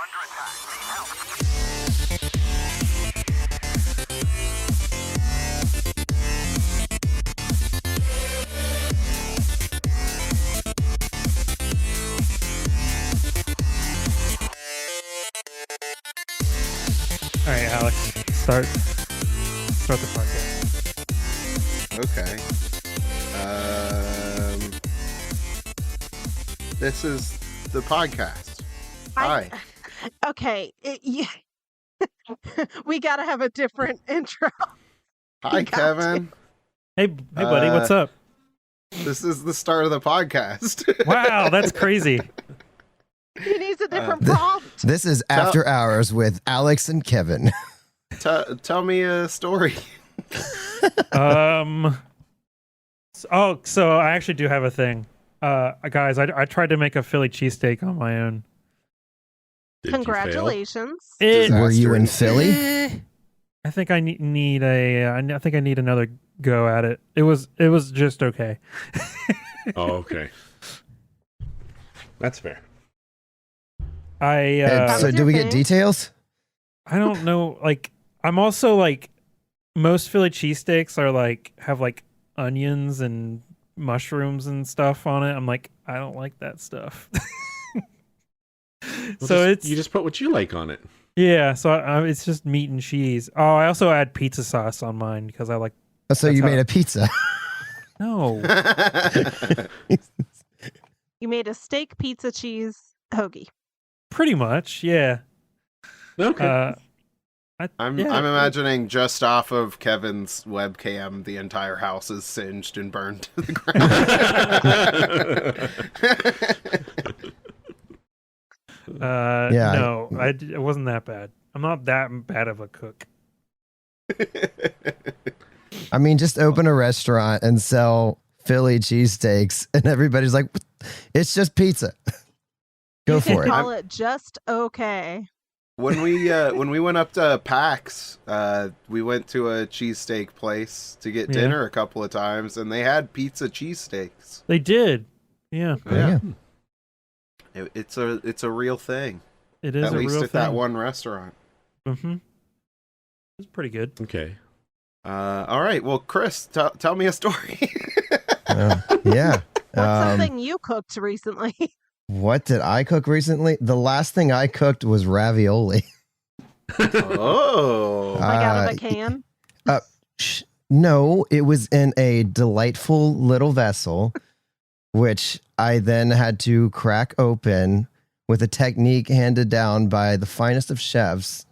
All right, Alex, start the podcast. Okay. This is the podcast. Hi. Okay. We got to have a different intro. Hi, Kevin. Hey, buddy, what's up? This is the start of the podcast. Wow, that's crazy. He needs a different prompt. This is After Hours with Alex and Kevin. Tell me a story. So I actually do have a thing. Guys, I tried to make a Philly cheesesteak on my own. Congratulations. Were you in Philly? I think I need I think I need another go at it. It was just okay. Oh, okay. That's fair. So do we get details? I don't know. Like, I'm also like, most Philly cheesesteaks are like, have like onions and mushrooms and stuff on it. I'm like, I don't like that stuff. You just put what you like on it. Yeah. So it's just meat and cheese. Oh, I also add pizza sauce on mine because I like. So you made a pizza? No. You made a steak, pizza, cheese, hoagie. Pretty much, yeah. Okay. I'm imagining just off of Kevin's webcam, the entire house is singed and burned to the ground. Yeah. No, it wasn't that bad. I'm not that bad of a cook. I mean, just open a restaurant and sell Philly cheesesteaks, and everybody's like, it's just pizza. Go for it. Call it just okay. When we went up to PAX, we went to a cheesesteak place to get dinner a couple of times, and they had pizza cheesesteaks. They did. Yeah. Yeah. It's a real thing. It is at a least real at thing. that one restaurant. Mm-hmm. It's pretty good. Okay. All right. Well, Chris, tell me a story. Yeah. What's something you cooked recently? What did I cook recently? The last thing I cooked was ravioli. Oh. Like out of a can? No, it was in a delightful little vessel, which I then had to crack open with a technique handed down by the finest of chefs.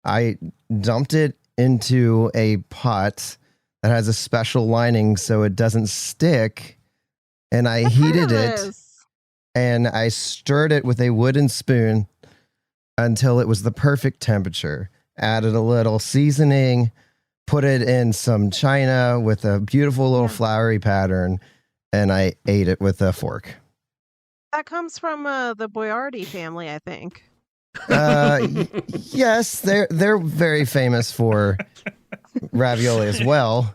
I dumped it into a pot that has a special lining so it doesn't stick, and I heated it. And I stirred it with a wooden spoon until it was the perfect temperature. Added a little seasoning, put it in some china with a beautiful little flowery pattern, and I ate it with a fork. That comes from the Boyardi family, I think. Yes, they're very famous for ravioli as well.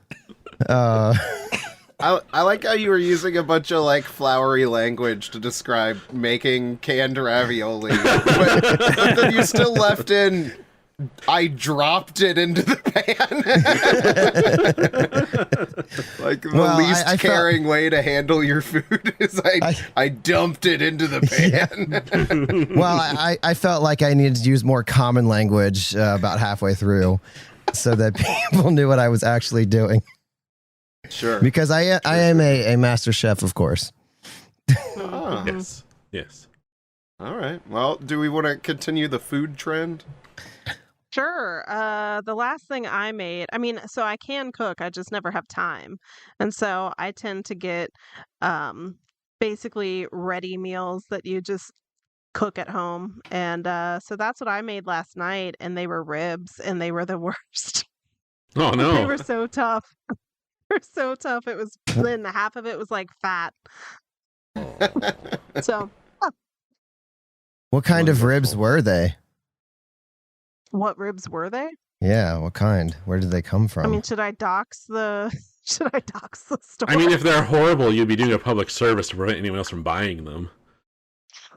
I like how you were using a bunch of like flowery language to describe making canned ravioli, but then you still left in, I dropped it into the pan. Like the least caring way to handle your food is I dumped it into the pan. Yeah. Well, I felt like I needed to use more common language about halfway through so that people knew what I was actually doing. Sure. Because I am a master chef, of course. Oh. Yes. All right. Well, do we want to continue the food trend? Sure. The last thing I made, so I can cook, I just never have time. And so I tend to get basically ready meals that you just cook at home. And so that's what I made last night, and they were ribs, and they were the worst. Oh, no. They were so tough. So tough. It was, then half of it was like fat. So What kind of ribs were they? what ribs were they? Yeah, what kind? Where did they come from? Should I dox the store? I mean, if they're horrible, you'd be doing a public service to prevent anyone else from buying them.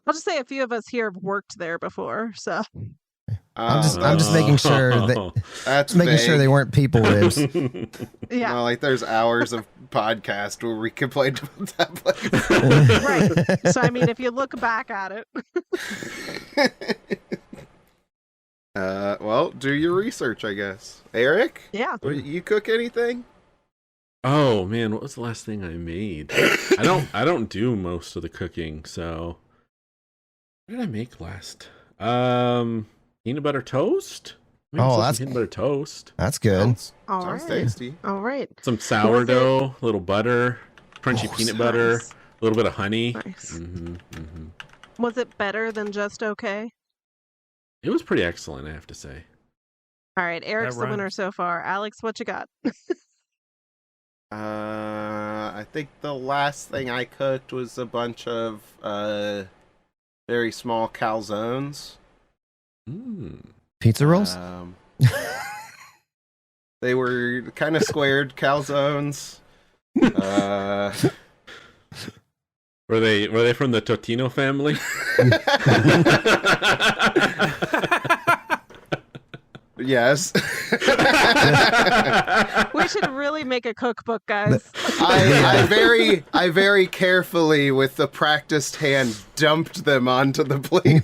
I'll just say a few of us here have worked there before, so I'm just making sure that That's making sure vague. they weren't people ribs. yeah. No, like there's hours of podcast where we complained about that place. Right. So I mean, if you look back at it, Well, do your research, I guess. Eric, yeah. you cook anything? Oh man, what was the last thing I made? I don't do most of the cooking, so what did I make last? Peanut butter toast? Maybe Oh, some that's- peanut butter toast. That's good. Sounds All right. tasty. All right. Some sourdough, a little butter, crunchy peanut butter, Nice. a little bit of honey. Nice. Mm-hmm. Was it better than just okay? It was pretty excellent, I have to say. All right, Eric's the winner rhymes. so far. Alex, what you got? I think the last thing I cooked was a bunch of very small calzones. Pizza rolls? They were kind of squared calzones. Were they from the Totino family? Yes. We should really make a cookbook, guys. I very carefully, with the practiced hand, dumped them onto the plate.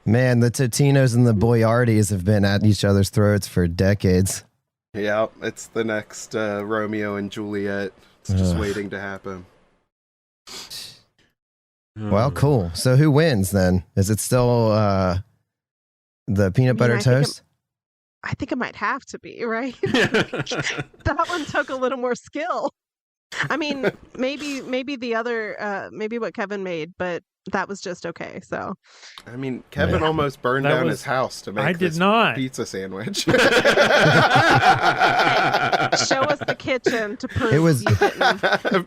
Man, the Totinos and the Boyardis have been at each other's throats for decades. Yep, it's the next Romeo and Juliet. It's just waiting to happen. Well, cool. So who wins then? Is it still the peanut butter I think toast? I think it might have to be, right? That one took a little more skill. I mean, maybe the other, maybe what Kevin made, but that was just okay. So, I mean, Kevin Yeah. almost burned That down was- his house to make I did this not. pizza sandwich. show us the kitchen to prove It was- you didn't.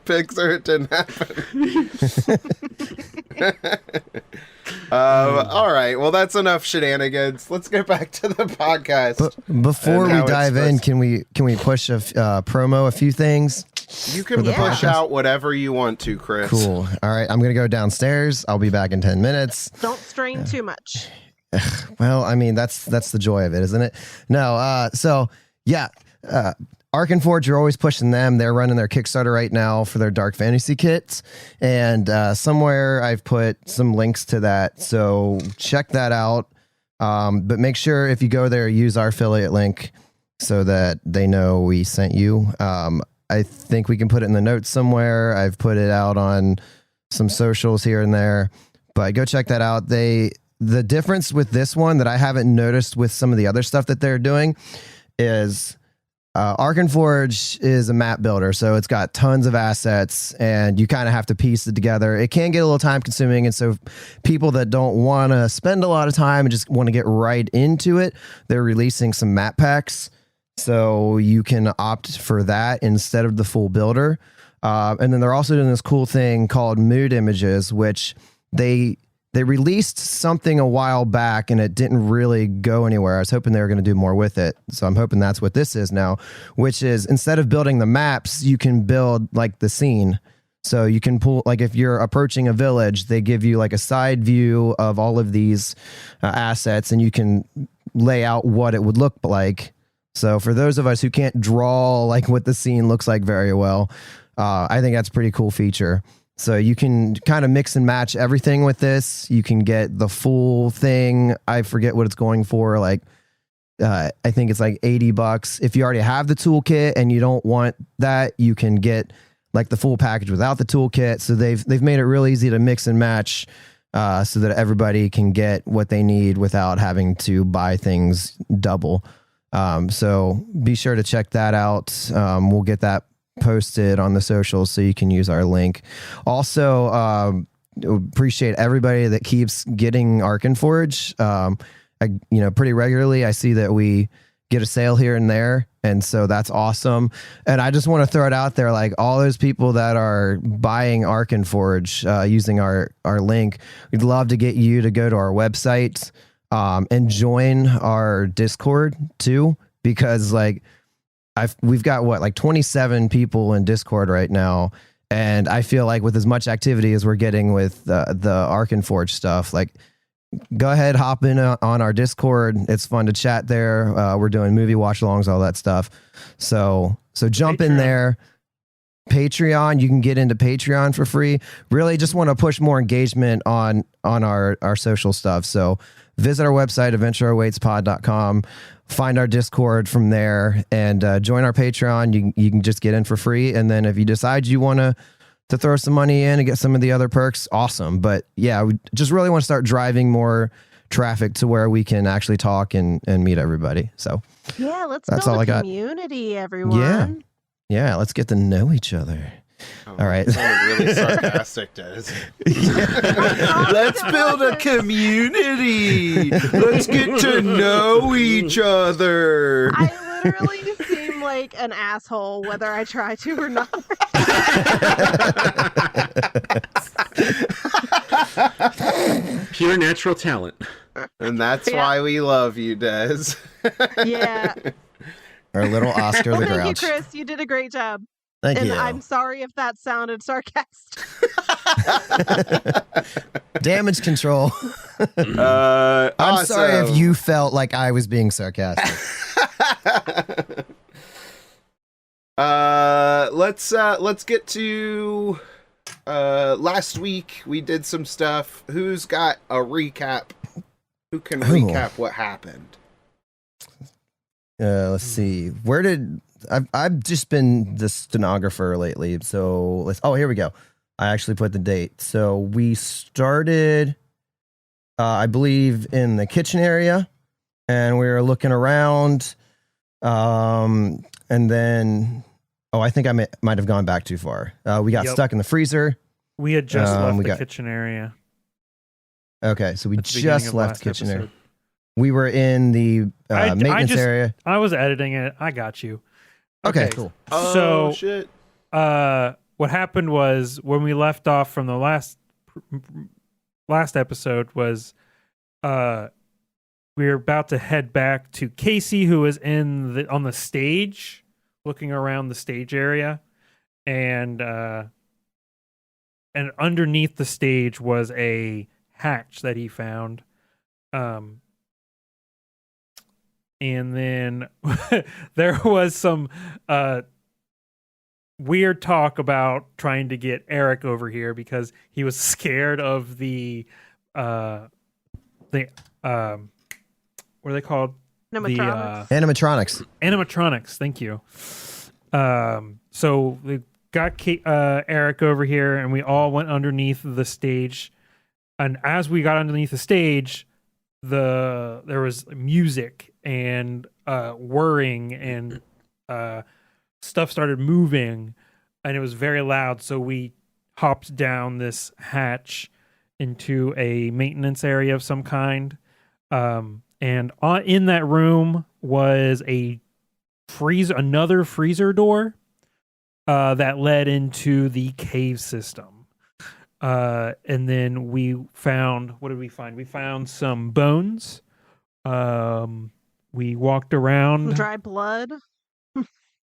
Pixar, it didn't happen. All right, well, that's enough shenanigans. Let's get back to the podcast. But before And we how it's dive in, supposed- can we push a promo a few things? You can for the push podcast? out whatever you want to, Chris. Cool. All right, I'm gonna go downstairs. I'll be back in 10 minutes. Don't strain too much. Well, I mean that's the joy of it, isn't it? No. So yeah. Ark and Forge, you're always pushing them. They're running their Kickstarter right now for their Dark Fantasy kits. And somewhere I've put some links to that. So check that out. But make sure if you go there, use our affiliate link so that they know we sent you. I think we can put it in the notes somewhere. I've put it out on some socials here and there. But go check that out. The difference with this one that I haven't noticed with some of the other stuff that they're doing is Ark and Forge is a map builder, so it's got tons of assets, and you kind of have to piece it together. It can get a little time consuming, and so people that don't want to spend a lot of time and just want to get right into it, they're releasing some map packs, so you can opt for that instead of the full builder. And then they're also doing this cool thing called mood images, which they released something a while back and it didn't really go anywhere. I was hoping they were going to do more with it. So I'm hoping that's what this is now, which is instead of building the maps, you can build like the scene. So you can pull, like if you're approaching a village, they give you like a side view of all of these assets and you can lay out what it would look like. So for those of us who can't draw like what the scene looks like very well, I think that's a pretty cool feature. So you can kind of mix and match everything with this. You can get the full thing. I forget what it's going for. Like, I think it's like $80. If you already have the toolkit and you don't want that, you can get like the full package without the toolkit. So they've made it real easy to mix and match, so that everybody can get what they need without having to buy things double. So be sure to check that out. We'll get that posted on the socials so you can use our link. Also, appreciate everybody that keeps getting Ark and Forge. Pretty regularly I see that we get a sale here and there, and so that's awesome. And I just want to throw it out there, like all those people that are buying Ark and Forge using our link, we'd love to get you to go to our website and join our Discord too, because like we've got 27 people in Discord right now, And I feel like with as much activity as we're getting with the Arkenforge stuff, like go ahead, hop in on our Discord. It's fun to chat there. We're doing movie watch alongs, all that stuff. So jump in Patreon. there. Patreon, you can get into Patreon for free. Really just want to push more engagement on our social stuff. So visit our website, adventureawaitspod.com, find our Discord from there, and join our Patreon. You can just get in for free. And then if you decide you want to throw some money in and get some of the other perks, awesome. But yeah, we just really want to start driving more traffic to where we can actually talk and meet everybody. So Yeah, let's That's build all a I got. community, everyone. yeah, let's get to know each other. Oh, All right. that sounded really sarcastic, Des. Let's build a community. Let's get to know each other. I literally seem like an asshole whether I try to or not. Pure natural talent. And that's Yeah. why we love you, Des. Yeah. Our little Oscar Well, the thank you, Grouch. Chris. You did a great job. Thank And you. I'm sorry if that sounded sarcastic. Damage control. I'm sorry if you felt like I was being sarcastic. Let's get to last week we did some stuff. Who's got a recap? Who can recap what happened? Let's see. Where did I've just been the stenographer lately. So here we go. I actually put the date. So we started, I believe, in the kitchen area, and we were looking around. And then, I think I might have gone back too far. We got stuck in the freezer. We had just left we the got- kitchen area. Okay, so we at the beginning just of left last the kitchen area. episode. We were in the I maintenance just- area. I was editing it. I got you. Okay, cool. Oh So- shit! What happened was when we left off from the last episode was we were about to head back to Casey, who was on the stage looking around the stage area, and underneath the stage was a hatch that he found, and then there was some weird talk about trying to get Eric over here because he was scared of the what are they called? Animatronics. Animatronics. Animatronics. Thank you. So we got Eric over here, and we all went underneath the stage. And as we got underneath the stage, there was music and whirring and stuff started moving, and it was very loud. So we hopped down this hatch into a maintenance area of some kind. And in that room was another freezer door that led into the cave system. And then what did we find? We found some bones. We walked around. Dry blood.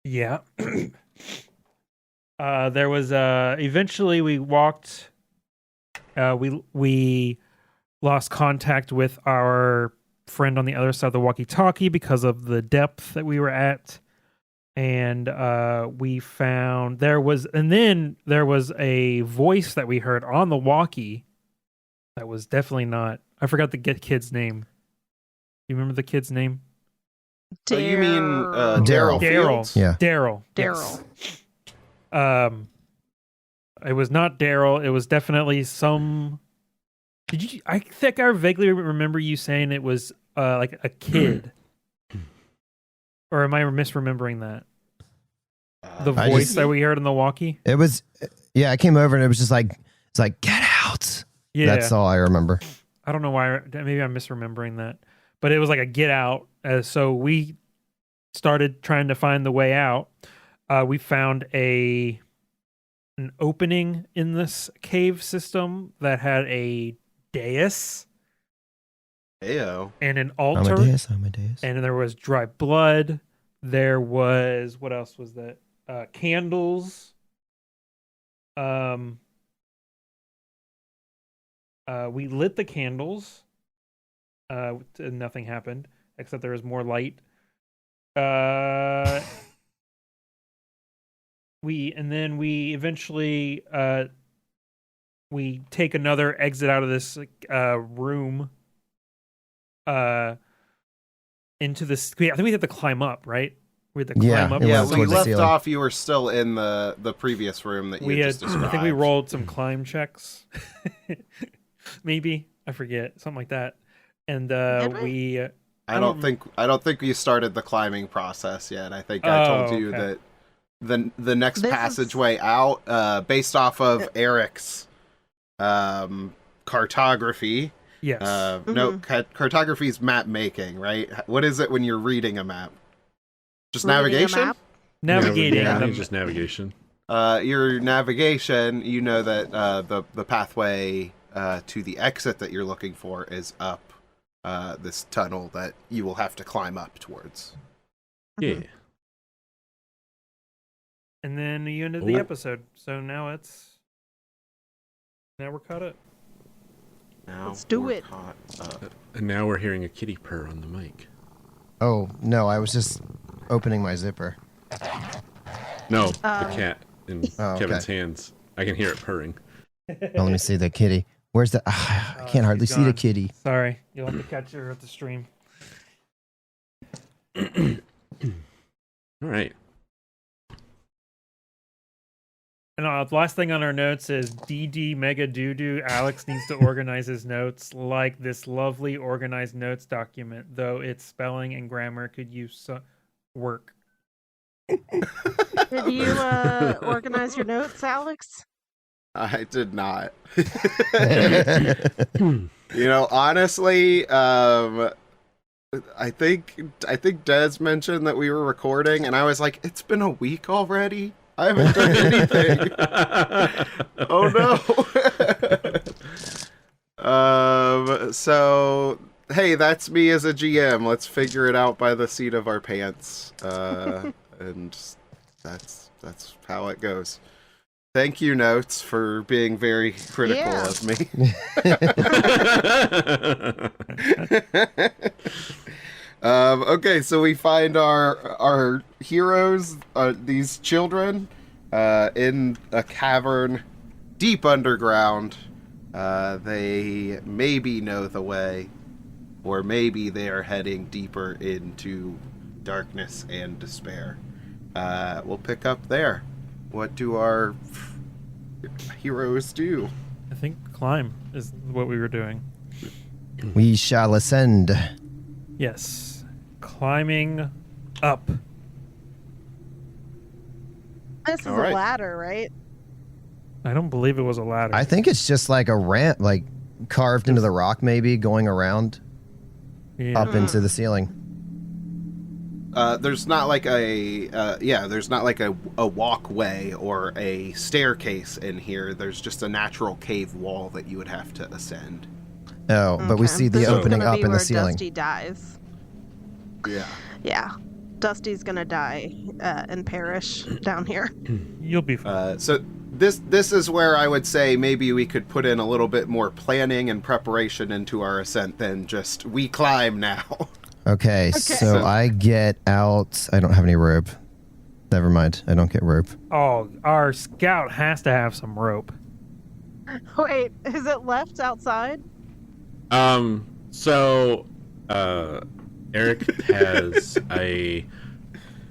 Yeah. There was eventually we walked. We lost contact with our friend on the other side of the walkie-talkie because of the depth that we were at, and we found there was a voice that we heard on the walkie that was definitely not. I forgot the kid's name. You remember the kid's name? Oh, you mean Daryl. Fields? Yeah. Daryl. Daryl. Yes. It was not Daryl. It was definitely some. I think I vaguely remember you saying it was like a kid, or am I misremembering that? The I voice just- that we heard in the walkie. It was, I came over and it was just like, it's like, get out. Yeah, That's all I remember. I don't know why. Maybe I'm misremembering that, but it was like a get out. So we started trying to find the way out. We found an opening in this cave system that had a dais Heyo. and an altar, Amadeus. and there was dry blood. There was, what else was that? Candles. We lit the candles. And nothing happened except there was more light. We eventually we take another exit out of this room into this. I think we have to climb up, right? We had to climb up. it Yeah, was we towards the left ceiling. off. You were still in the previous room that you We had had. just described. I think we rolled some climb checks. Maybe I forget, something like that. And Did we? we. I don't think you started the climbing process yet. I think I told you okay. that the next This is- passageway out, based off of Eric's cartography. Yes. No, cartography is map making, right? What is it when you're reading a map? Just Reading a navigation? map? Navigating. Yeah, I the- think just navigation. Your navigation, you know that the pathway to the exit that you're looking for is up this tunnel that you will have to climb up towards. Yeah. And then you ended the Ooh. episode. So now we're caught up. Now Let's do we're it. caught up. And now we're hearing a kitty purr on the mic. Oh, no, I was just opening my zipper. No, the cat in Oh, okay. Kevin's hands. I can hear it purring. Oh, let me see the kitty. Where's the... I can't hardly she's see the gone. kitty. Sorry, you'll have to catch her at the stream. All right. And the last thing on our notes is DD Mega Doodoo. Alex needs to organize his notes like this lovely organized notes document, though its spelling and grammar could use some work. Did you organize your notes, Alex? I did not. Honestly, I think Des mentioned that we were recording, and I was like, it's been a week already. I haven't done anything. Oh no. So hey, that's me as a GM. Let's figure it out by the seat of our pants. And that's how it goes. Thank you, Notes, for being very critical of me. Okay, so we find our heroes, these children, in a cavern deep underground. They maybe know the way, or maybe they are heading deeper into darkness and despair. We'll pick up there. What do our heroes do? I think climb is what we were doing. We shall ascend. Yes. Climbing up. This is All a right. ladder, right? I don't believe it was a ladder. I think it's just like a ramp, like carved into the rock, maybe going around Yeah. up into the ceiling. There's not like there's not like a walkway or a staircase in here. There's just a natural cave wall that you would have to ascend. Oh, but we Okay. see the This is opening gonna up be in the where ceiling. Dusty dies. Yeah. Yeah. Dusty's gonna die and perish down here. You'll be fine. So this is where I would say maybe we could put in a little bit more planning and preparation into our ascent than just we climb now. Okay, so I get out. I don't have any rope. Never mind. I don't get rope. Oh, our scout has to have some rope. Wait, is it left outside? So Eric has I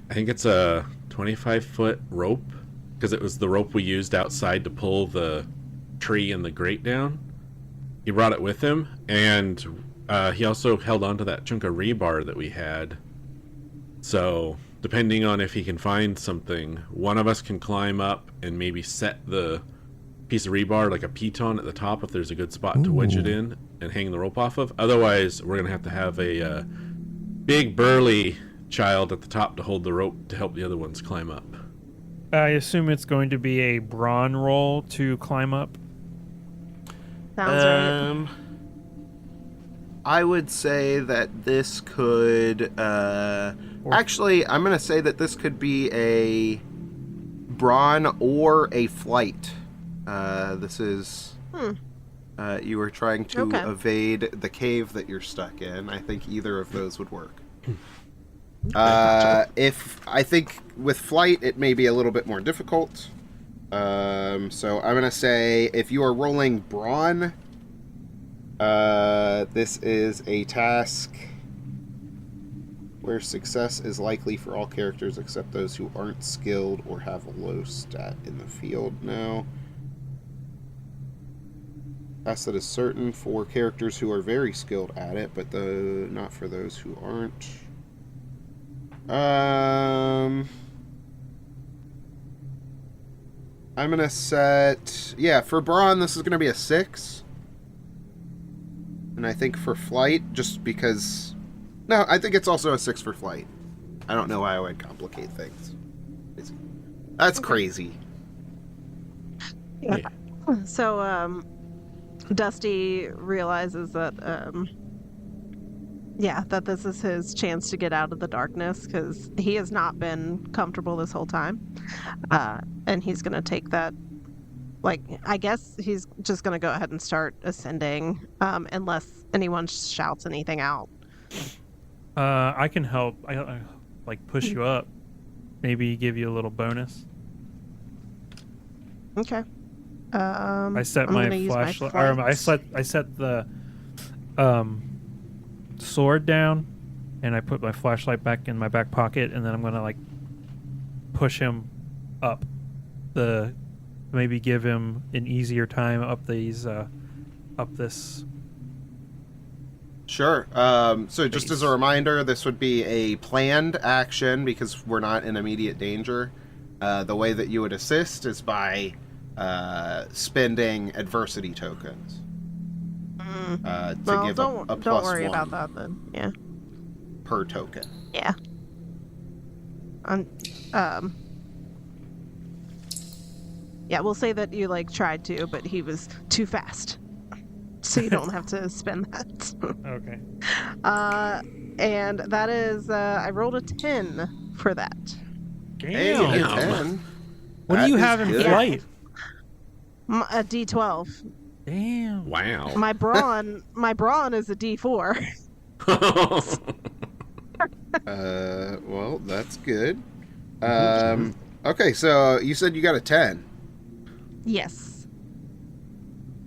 think it's a 25-foot rope, because it was the rope we used outside to pull the tree and the grate down. He brought it with him, and he also held on to that chunk of rebar that we had. So depending on if he can find something, one of us can climb up and maybe set the piece of rebar like a piton at the top if there's a good spot to wedge it in and hang the rope off of. Otherwise, we're gonna have to have a big burly child at the top to hold the rope to help the other ones climb up. I assume it's going to be a brawn roll to climb up. Sounds right. I would say that this could actually I'm gonna say that this could be a brawn or a flight This is Hmm. You were trying to Okay. evade the cave that you're stuck in. I think either of those would work. If I think with flight, it may be a little bit more difficult. So I'm gonna say if you are rolling brawn, this is a task where success is likely for all characters except those who aren't skilled or have a low stat in the field now. Task that is certain for characters who are very skilled at it, but not for those who aren't. I'm gonna set... Yeah, for brawn, this is gonna be a 6. And I think for flight, just because... No, I think it's also a 6 for flight. I don't know why I would complicate things. That's crazy. Yeah. So, Dusty realizes that, that this is his chance to get out of the darkness because he has not been comfortable this whole time. And he's going to take that, I guess he's just going to go ahead and start ascending unless anyone shouts anything out. I can help. I push you up. Maybe give you a little bonus. Okay. I set I'm my gonna use my flashlight. flight. I set the sword down, and I put my flashlight back in my back pocket, and then I'm gonna push him up. Maybe give him an easier time up these up this. Sure. So just as a reminder, this would be a planned action because we're not in immediate danger. The way that you would assist is by spending adversity tokens to give don't a plus worry 1 about that then. Yeah. per token. Yeah. Yeah, we'll say that you tried to, but he was too fast. So you don't have to spend that. Okay. And that is I rolled a 10 for that. Damn. Hey, a 10. What do That you is have in good. flight? A D12. Damn. Wow. My brawn is a D4. Well, that's good. Okay, so you said you got a 10. Yes.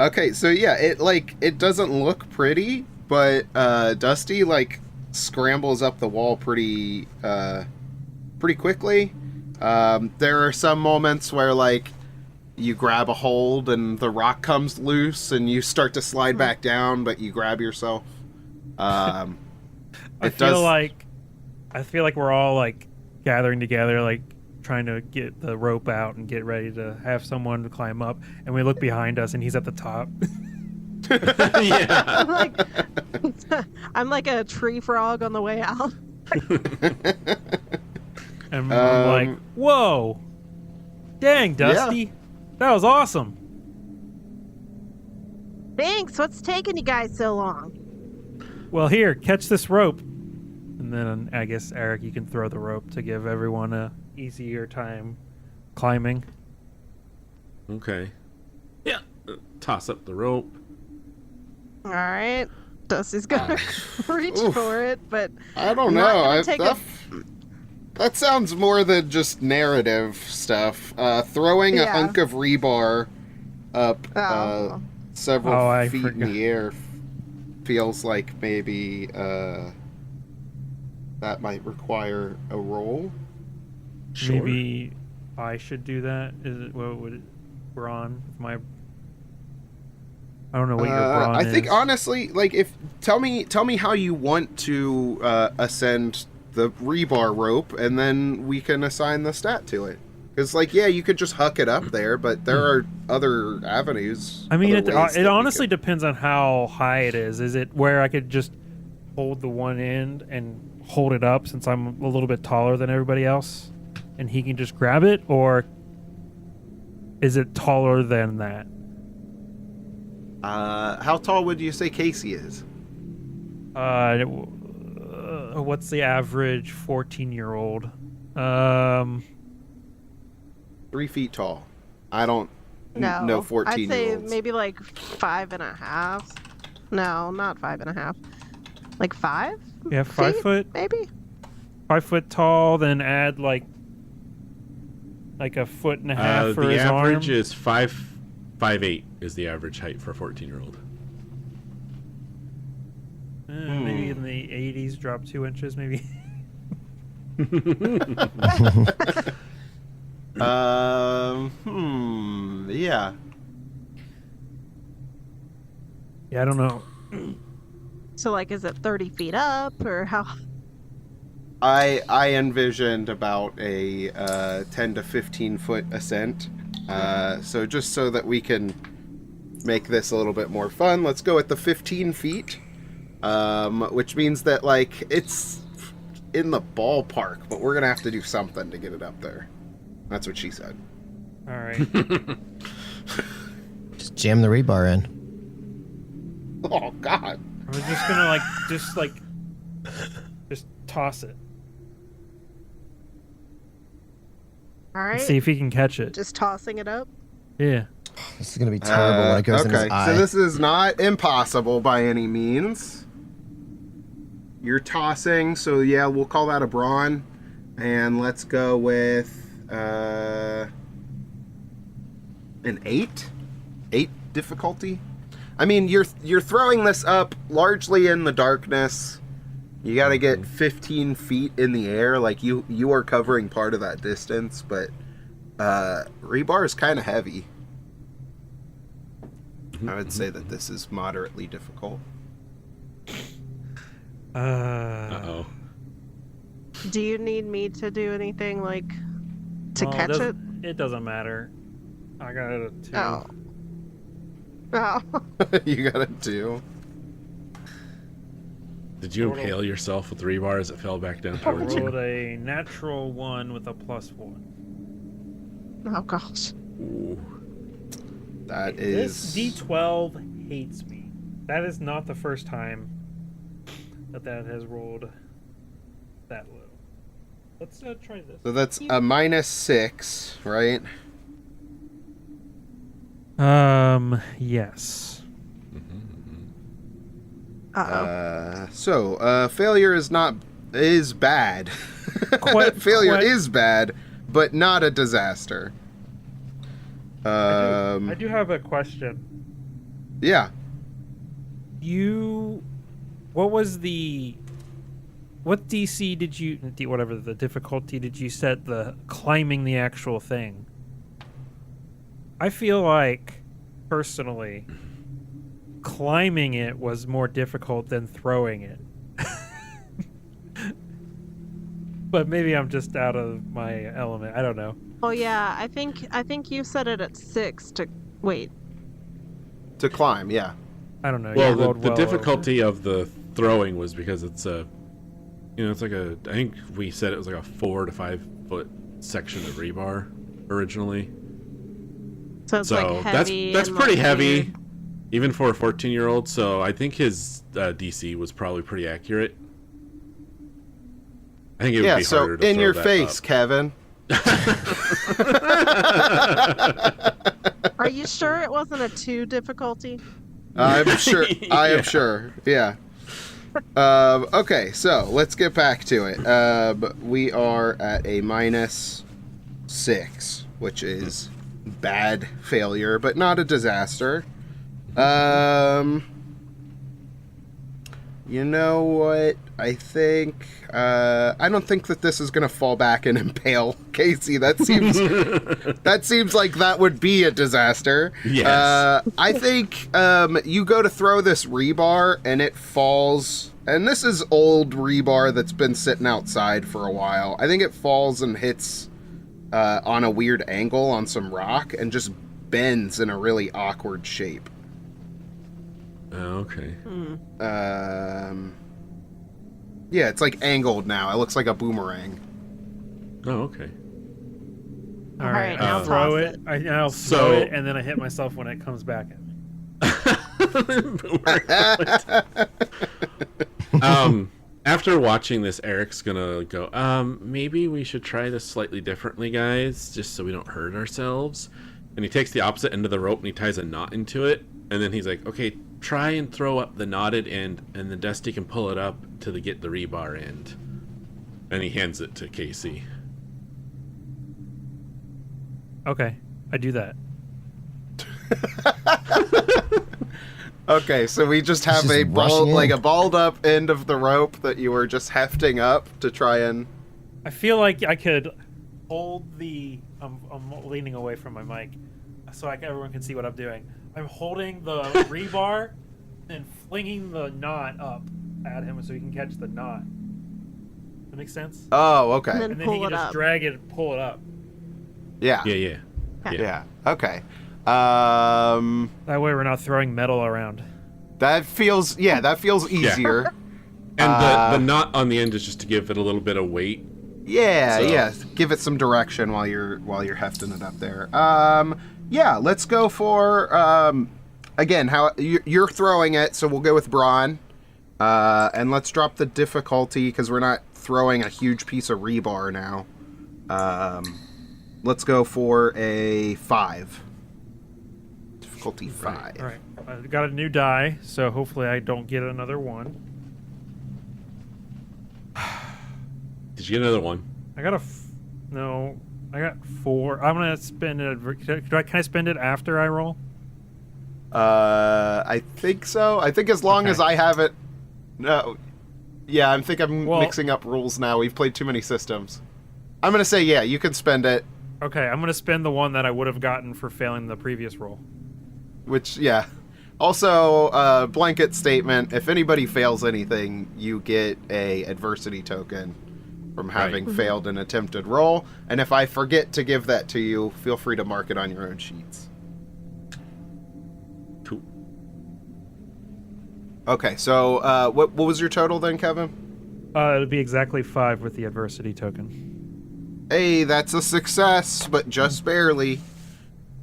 Okay, so yeah, it doesn't look pretty, but Dusty scrambles up the wall pretty quickly. There are some moments where you grab a hold and the rock comes loose and you start to slide back down, but you grab yourself. I feel like we're all gathering together, trying to get the rope out and get ready to have someone climb up, and we look behind us and he's at the top. Yeah. I'm like a tree frog on the way out. And I'm like, whoa, dang, Dusty, that was awesome. Thanks. What's taking you guys so long? Well, here, catch this rope. And then I guess, Eric, you can throw the rope to give everyone a easier time climbing. Okay. Yeah. Toss up the rope. All right. Dusty's gonna reach for it, but I don't not know. gonna take That sounds more than just narrative stuff. Throwing a hunk of rebar up several feet in the air feels like maybe that might require a roll. Sure. Maybe I should do that. Is it what would it brawn with my? I don't know what your brawn I is. think honestly, if tell me how you want to ascend the rebar rope, and then we can assign the stat to it. Because you could just huck it up there, but there are other avenues. I mean, other ways it that we honestly could- depends on how high it is. Is it where I could just hold the one end and hold it up since I'm a little bit taller than everybody else, and he can just grab it, or is it taller than that? How tall would you say Casey is? What's the average 14-year-old? 3 feet tall. I don't no I'd 14-year-olds. say maybe like 5.5. No, not 5.5. Like 5? Yeah, 5 feet, foot, maybe. 5 foot tall. Then add like a foot and a half for The his average arm. is 5'8" is the average height for a 14-year-old. Maybe in the 80s, drop 2 inches, maybe. Yeah. Yeah, I don't know. So like, is it 30 feet up or how? I envisioned about a 10 to 15 foot ascent. So just so that we can make this a little bit more fun, let's go with the 15 feet. Which means that, like, it's in the ballpark, but we're gonna have to do something to get it up there. That's what she said. All right. Just jam the rebar in. Oh, God. I was just gonna just toss it. All right. See if he can catch it. Just tossing it up. Yeah. This is gonna be terrible when it goes in his eye. So this is not impossible by any means. You're tossing, so yeah, we'll call that a brawn. And let's go with an 8? 8 difficulty? I mean, you're throwing this up largely in the darkness. You got to get 15 feet in the air. Like, you are covering part of that distance, but rebar is kind of heavy. I would say that this is moderately difficult. Uh-oh. Do you need me to do anything like to Well, catch it? It doesn't matter. I got it at 2. Oh. Oh. You got it too. Did you impale yourself with rebar as it fell back down I towards you? rolled a natural 1 with a +1. Oh gosh. Ooh. That This is... D12 hates me. That is not the first time that has rolled that low. Let's try this. So that's a -6, right? Yes. Uh-oh. Failure is bad. Failure is bad, but not a disaster. I do have a question. Yeah. What DC did you, whatever the difficulty did you set the climbing the actual thing? I feel like, personally, climbing it was more difficult than throwing it. But maybe I'm just out of my element. I don't know. Oh yeah, I think you set it at 6 to wait. To climb, yeah. I don't know. Well, You rolled the well difficulty of the throwing was because it's it's like I think we said it was like a 4 to 5 foot section of rebar originally. So it's So like heavy. that's and, pretty like, heavy, weird. even for a 14-year-old. So I think his DC was probably pretty accurate. I think it would be so harder to in throw your that face, up. Kevin. Are you sure it wasn't a 2 difficulty? I'm sure. I Yeah. am sure. Yeah. Okay, so let's get back to it. We are at a -6, which is bad failure, but not a disaster. You know what? I think I don't think that this is gonna fall back and impale Casey. That seems like that would be a disaster. Yes. I think you go to throw this rebar and it falls. And this is old rebar that's been sitting outside for a while. I think it falls and hits on a weird angle on some rock and just bends in a really awkward shape. Oh, okay. Yeah, it's like angled now. It looks like a boomerang. Oh, okay. All All right, right, now I'll throw toss it. I'll So- throw it, and then I hit myself when it comes back at me. After watching this, Eric's gonna go, maybe we should try this slightly differently, guys, just so we don't hurt ourselves. and he takes the opposite end of the rope and he ties a knot into it, and then he's like, okay, try and throw up the knotted end, and then Dusty can pull it up to get the rebar end. And he hands it to Casey. Okay, I do that. Okay, so we just have Just a rushing in. like a balled up end of the rope that you were just hefting up to try and. I feel like I could hold the. I'm leaning away from my mic, so everyone can see what I'm doing. I'm holding the rebar and flinging the knot up at him so he can catch the knot. That makes sense. Oh, okay. And then And then pull he can it just up. drag it and pull it up. Yeah. Yeah. Yeah. Okay. That way we're not throwing metal around. That feels easier. And the knot on the end is just to give it a little bit of weight. Yeah, So- yeah. Give it some direction while you're hefting it up there. Yeah. Let's go for again. How you're throwing it? So we'll go with brawn. And let's drop the difficulty because we're not throwing a huge piece of rebar now. Let's go for a 5. Difficulty 5. All right. I got a new die, so hopefully I don't get another one. Did you get another one? I got no. I got 4. I'm gonna spend it. Can I spend it after I roll? I think so. I think as long Okay. as I have it. No. Yeah, I think I'm Well- mixing up rules now. We've played too many systems. I'm gonna say yeah. You can spend it. Okay, I'm gonna spend the one that I would have gotten for failing the previous roll. Which yeah. Also, blanket statement: if anybody fails anything, you get a adversity token from having failed an attempted roll. And if I forget to give that to you, feel free to mark it on your own sheets. Cool. Okay, so what was your total then, Kevin? It'll be exactly 5 with the adversity token. Hey, that's a success, but just barely.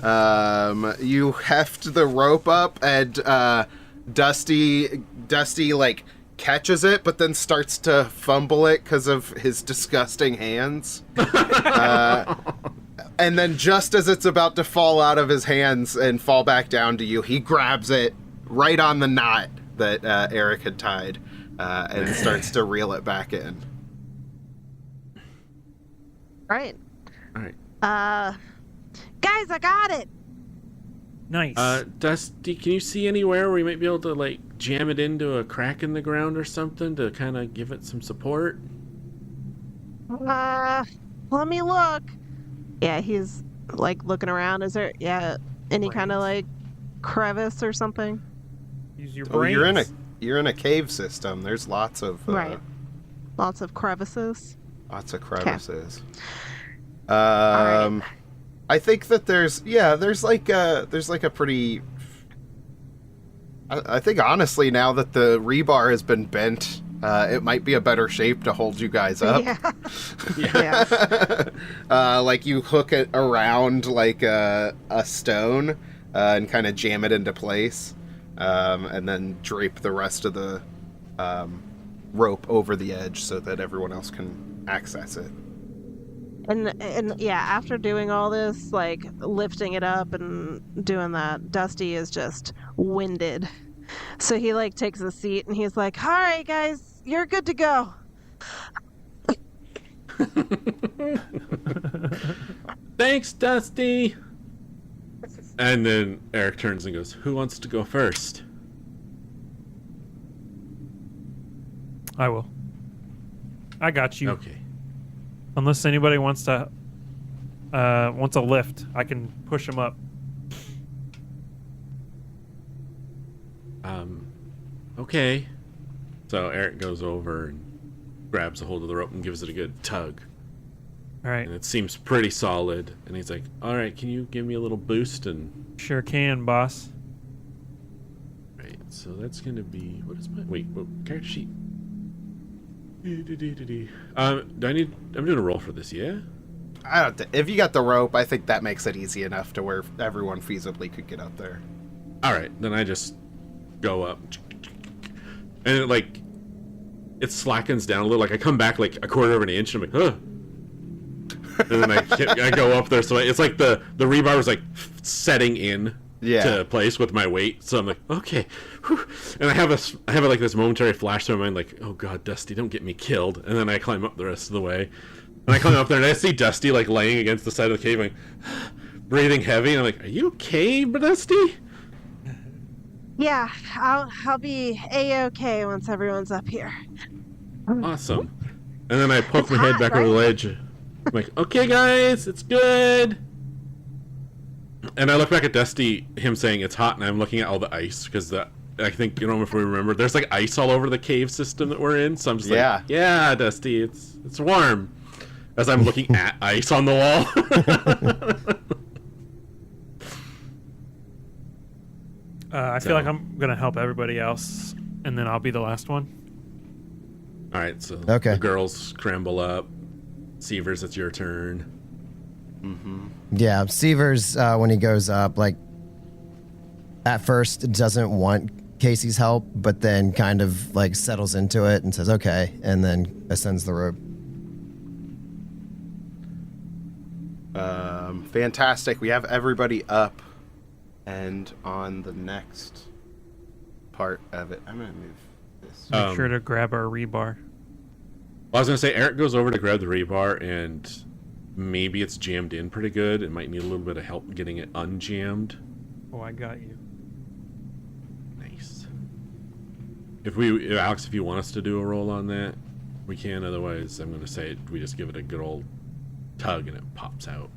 You heft the rope up, and Dusty like catches it, but then starts to fumble it because of his disgusting hands. And then just as it's about to fall out of his hands and fall back down to you, he grabs it right on the knot that Eric had tied and starts to reel it back in. Right. All right. Guys, I got it. Nice. Dusty, can you see anywhere where you might be able to like jam it into a crack in the ground or something to kind of give it some support? Let me look. Yeah, he's like looking around. Is there any kind of like crevice or something? Use your Oh, brains. you're in a cave system. There's lots of Right. Lots of crevices. crevices. right. I think that there's like a pretty. I think honestly now that the rebar has been bent, it might be a better shape to hold you guys up. Yeah. Yeah. Like you hook it around like a stone and kind of jam it into place, and then drape the rest of the rope over the edge so that everyone else can access it. And yeah, after doing all this, like lifting it up and doing that, Dusty is just winded. So he like takes a seat and he's like, "All right, guys, you're good to go." Thanks, Dusty. And then Eric turns and goes, "Who wants to go first?" I will. I got you. Okay. Unless anybody wants a lift, I can push him up. Okay. So Eric goes over and grabs a hold of the rope and gives it a good tug. All right. And it seems pretty solid. And he's like, "All right, can you give me a little boost?" And Sure can, boss. right, so that's gonna be character sheet. Do I need? I'm doing a roll for this, yeah. If you got the rope, I think that makes it easy enough to where everyone feasibly could get up there. All right, then I just go up, and it slackens down a little. Like I come back like a quarter of an inch, and I'm like, And then I go up there, so it's like the rebar was like setting in to place with my weight. So I'm like, okay, whew. And I have like this momentary flash through my mind, like, oh god, Dusty, don't get me killed. And then I climb up the rest of the way, and I climb up there, and I see Dusty like laying against the side of the cave, like breathing heavy. And I'm like, are you okay, Dusty? Yeah, I'll be a-okay once everyone's up here. Awesome. And then I poke It's my head hot, back over the ledge. I'm like, okay, guys, it's good. And I look back at Dusty, him saying it's hot, and I'm looking at all the ice, because I think, if we remember, there's like ice all over the cave system that we're in. So I'm just like, yeah, Dusty, it's warm. As I'm looking at ice on the wall. I feel like I'm gonna help everybody else, and then I'll be the last one. All right, so Okay. the girls scramble up. Sievers, it's your turn. Yeah, Sievers, when he goes up, like, at first doesn't want Casey's help, but then kind of, like, settles into it and says, okay, and then ascends the rope. Fantastic. We have everybody up and on the next part of it. I'm going to move this. Make sure to grab our rebar. Well, I was going to say, Eric goes over to grab the rebar, and maybe it's jammed in pretty good. It might need a little bit of help getting it unjammed. Oh, I got you. Nice. Alex, if you want us to do a roll on that, we can. Otherwise, I'm going to say we just give it a good old tug and it pops out.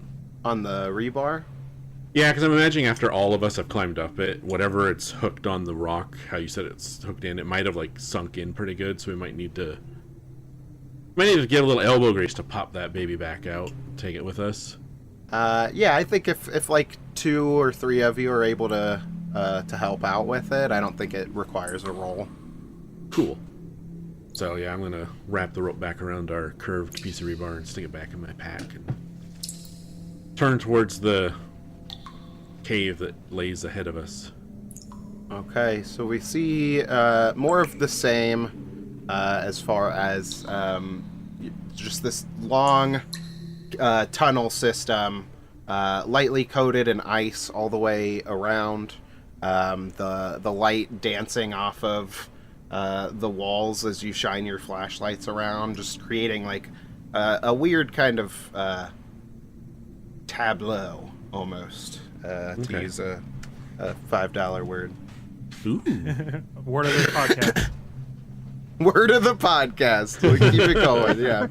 On the rebar? Yeah, because I'm imagining after all of us have climbed up it, whatever it's hooked on the rock, how you said it's hooked in, it might have like sunk in pretty good, so we might need to get a little elbow grease to pop that baby back out, take it with us. Yeah, I think if like 2 or 3 of you are able to help out with it, I don't think it requires a roll. Cool. So yeah, I'm going to wrap the rope back around our curved piece of rebar and stick it back in my pack and turn towards the cave that lays ahead of us. Okay, so we see more of the same as far as just this long tunnel system, lightly coated in ice all the way around. The light dancing off of the walls as you shine your flashlights around, just creating like a weird kind of tableau almost, to use a $5 word. Ooh. Word of the podcast. Word of the podcast. We keep it going, yeah.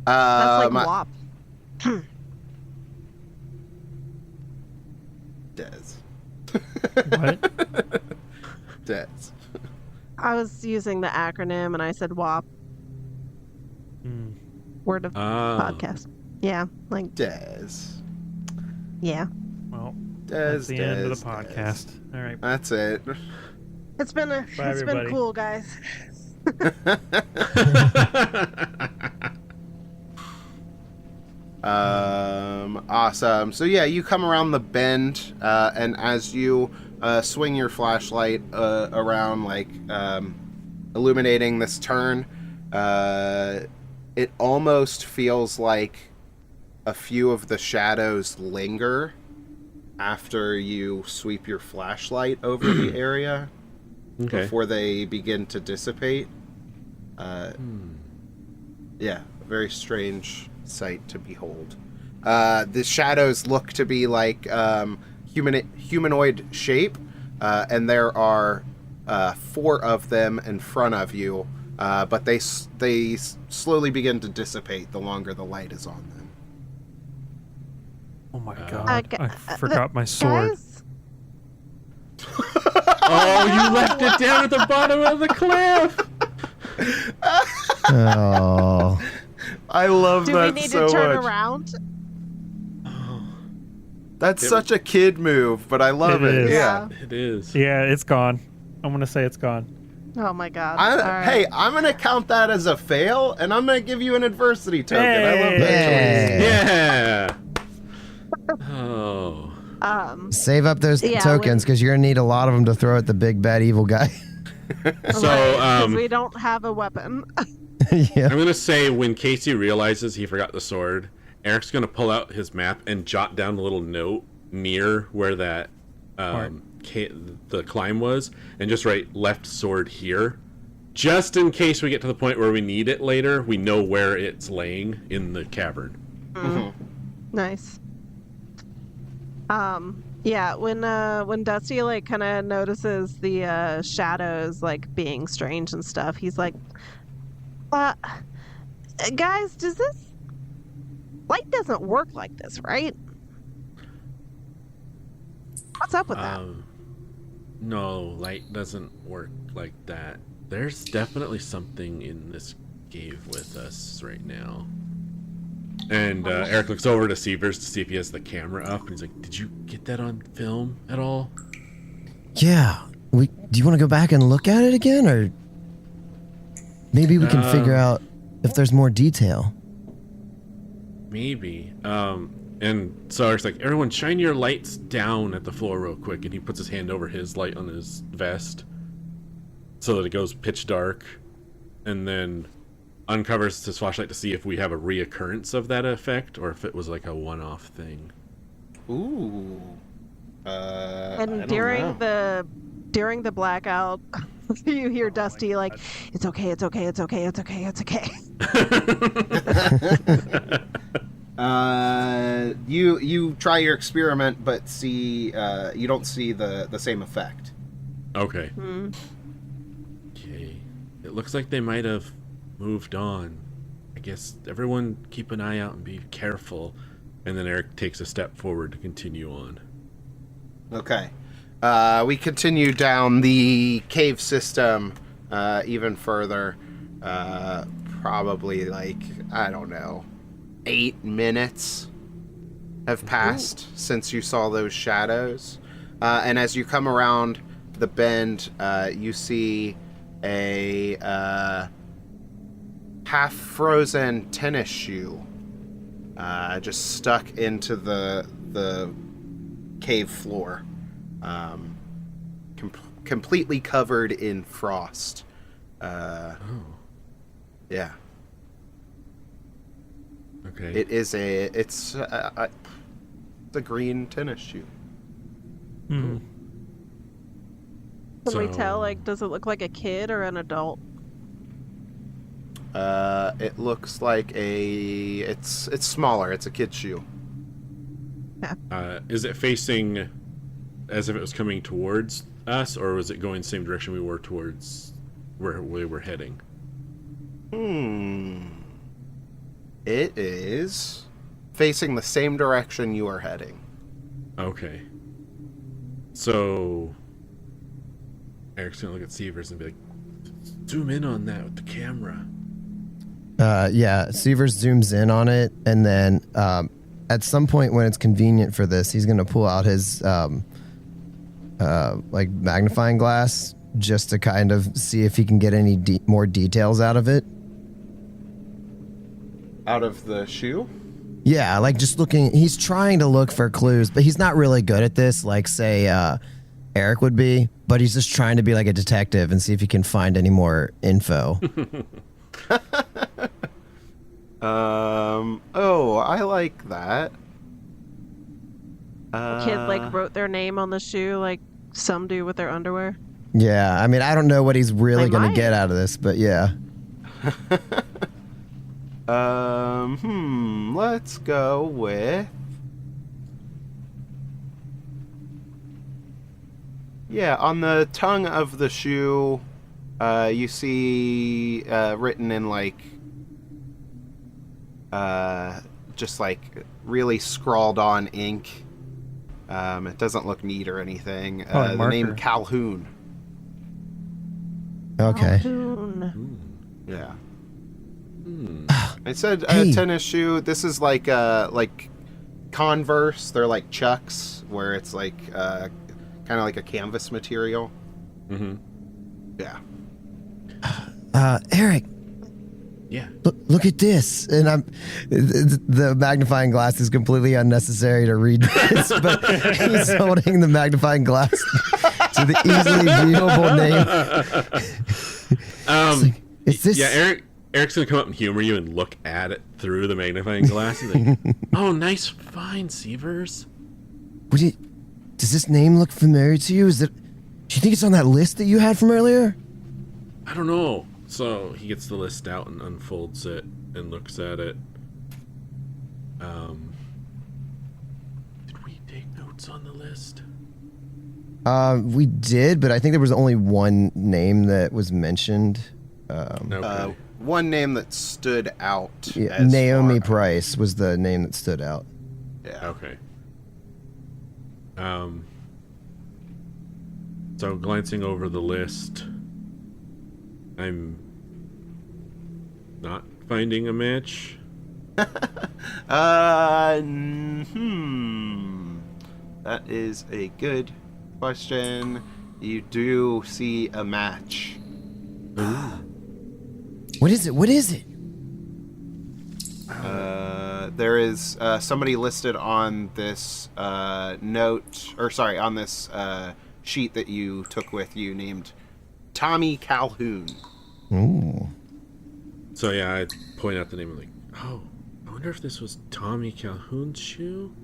That's like WAP. Des. What? Des. I was using the acronym and I said WAP. Word of podcast. Yeah, like Des. yeah. Well, Des, that's the end of Des, the podcast. Des. All right. That's it. It's been everybody. cool, guys. Awesome. So yeah, you come around the bend, and as you swing your flashlight around, like illuminating this turn, it almost feels like a few of the shadows linger after you sweep your flashlight over the area before they begin to dissipate. Yeah, a very strange sight to behold. The shadows look to be like humanoid shape, and there are 4 of them in front of you, but they slowly begin to dissipate the longer the light is on them. Oh my god! I forgot my sword. Guys? Oh, you left it down at the bottom of the cliff! Oh. I love Do that we need so to turn much. around? That's such a kid move, but I love It it. is. Yeah. It is. Yeah, it's gone. I'm gonna say it's gone. Oh my god. All right. Hey, I'm gonna count that as a fail, and I'm gonna give you an adversity token. I love that Hey. Yeah! Oh. Save up those Yeah, tokens because you're going to need a lot of them to throw at the big bad evil guy. So, Right, 'cause we don't have a weapon. Yeah. I'm gonna say when Casey realizes he forgot the sword, Eric's gonna pull out his map and jot down a little note near where that the climb was, and just write left sword here, just in case we get to the point where we need it later. We know where it's laying in the cavern. Nice. Yeah, when Dusty like kind of notices the shadows like being strange and stuff, he's like, guys, does this light doesn't work like this, right? What's up with that? No, light doesn't work like that. There's definitely something in this cave with us right now. And Eric looks over to Sievers to see if he has the camera up, and he's like, "Did you get that on film at all?" Yeah. Do you want to go back and look at it again, or maybe we can figure out if there's more detail? Maybe. And so Eric's like, "Everyone, shine your lights down at the floor real quick," and he puts his hand over his light on his vest so that it goes pitch dark, and then uncovers his flashlight to see if we have a reoccurrence of that effect or if it was like a one-off thing. Ooh. And during the blackout, you hear Dusty like, "It's okay, it's okay, it's okay, it's okay, it's okay." You try your experiment, but see you don't see the same effect. Okay. Okay. It looks like they might have moved on. I guess everyone keep an eye out and be careful. And then Eric takes a step forward to continue on. Okay. We continue down the cave system even further. Probably like, I don't know, 8 minutes have passed since you saw those shadows. And as you come around the bend, you see a half-frozen tennis shoe just stuck into the cave floor, completely covered in frost. Yeah. Okay. It's a green tennis shoe. Hmm. Can we tell, like, does it look like a kid or an adult? It looks like it's smaller. It's a kid's shoe. Is it facing as if it was coming towards us, or was it going the same direction we were towards where we were heading? It is facing the same direction you are heading. Okay. So Eric's gonna look at Sievers and be like, "Zoom in on that with the camera." Yeah, Sievers zooms in on it, and then at some point when it's convenient for this, he's going to pull out his like magnifying glass just to kind of see if he can get any more details out of it. Out of the shoe? Yeah, like just looking. He's trying to look for clues, but he's not really good at this, like say Eric would be. But he's just trying to be like a detective and see if he can find any more info. Oh, I like that. The kid like wrote their name on the shoe like some do with their underwear. Yeah, I mean, I don't know what he's really They going to might. get out of this, but yeah. Let's go with... Yeah, on the tongue of the shoe, you see written in like... just like really scrawled on ink. It doesn't look neat or anything. Oh, the name marker. Calhoun. Okay. Calhoun. Yeah. It said Hey. tennis shoe. This is like Converse. They're like Chucks, where it's like kind of like a canvas material. Mm-hmm. Yeah. Eric, Yeah. look at this. And the magnifying glass is completely unnecessary to read this, but he's holding the magnifying glass to the easily viewable name. Is this? Yeah, Eric's gonna come up and humor you and look at it through the magnifying glass. He's like, "Oh, nice find, Seavers." Does this name look familiar to you? Do you think it's on that list that you had from earlier? I don't know. So he gets the list out and unfolds it and looks at it. Did we take notes on the list? We did, but I think there was only one name that was mentioned. Okay. One name that stood out. Yeah, as Naomi far- Price was the name that stood out. Yeah. Okay. So glancing over the list, I'm not finding a match. That is a good question. You do see a match. What is it? What is it? There is somebody listed on this on this sheet that you took with you named Tommy Calhoun. Ooh. So yeah, I point out the name and like, oh, I wonder if this was Tommy Calhoun's shoe.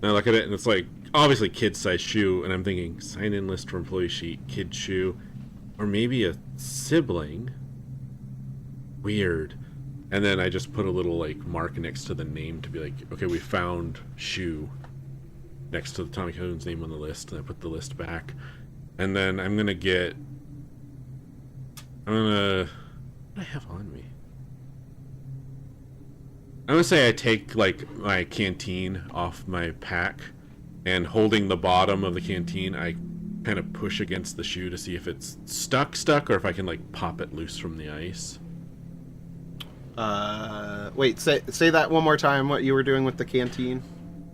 And I look at it and it's like obviously kid size shoe, and I'm thinking sign in list for employee sheet, kid shoe, or maybe a sibling. Weird. And then I just put a little like mark next to the name to be like, okay, we found shoe next to the Tommy Calhoun's name on the list, and I put the list back. And then what do I have on me? I'm gonna say I take like my canteen off my pack, and holding the bottom of the canteen, I kind of push against the shoe to see if it's stuck, or if I can like pop it loose from the ice. Wait, say that one more time, what you were doing with the canteen.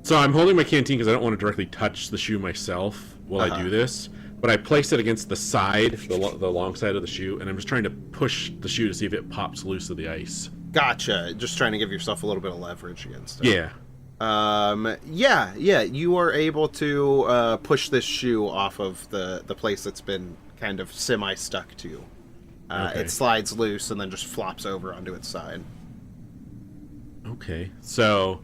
So I'm holding my canteen because I don't want to directly touch the shoe myself while I do this, but I place it against the side, the long side of the shoe, and I'm just trying to push the shoe to see if it pops loose of the ice. Gotcha. Just trying to give yourself a little bit of leverage against it. Yeah. You are able to push this shoe off of the place that's been kind of semi-stuck to. Okay. It slides loose and then just flops over onto its side. Okay. So,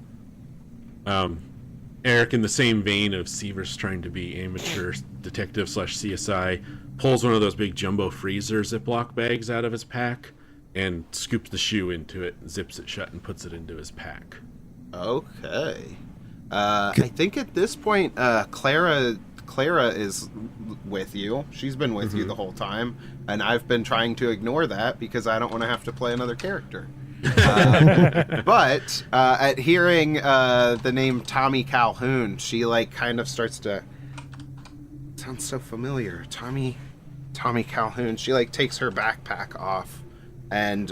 Eric, in the same vein of Seavers trying to be amateur detective / CSI, pulls one of those big jumbo freezer Ziploc bags out of his pack and scoops the shoe into it, zips it shut, and puts it into his pack. Okay. I think at this point, Clara is with you. She's been with you the whole time, and I've been trying to ignore that because I don't want to have to play another character. But at hearing the name Tommy Calhoun, she like kind of starts to sounds so familiar. Tommy Calhoun. She like takes her backpack off and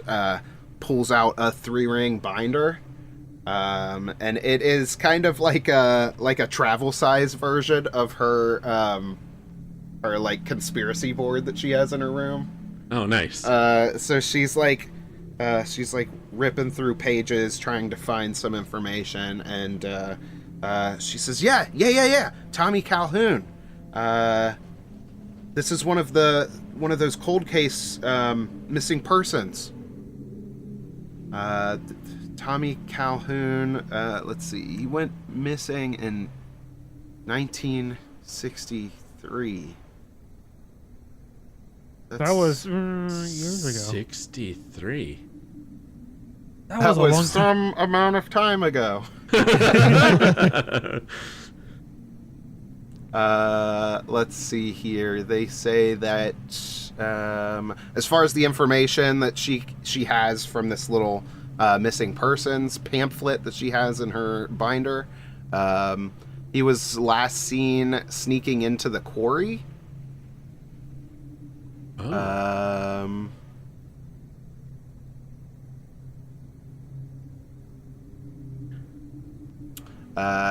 pulls out a 3-ring binder. And it is kind of like a travel size version of her like conspiracy board that she has in her room. Oh, nice. So she's like ripping through pages trying to find some information, and she says, yeah, Tommy Calhoun. This is one of those cold case missing persons. Tommy Calhoun, let's see, he went missing in 1963. That was years ago. 63. That That was a long was time. some amount of time ago. Let's see here. They say that as far as the information that she has from this little missing persons pamphlet that she has in her binder, he was last seen sneaking into the quarry. Oh.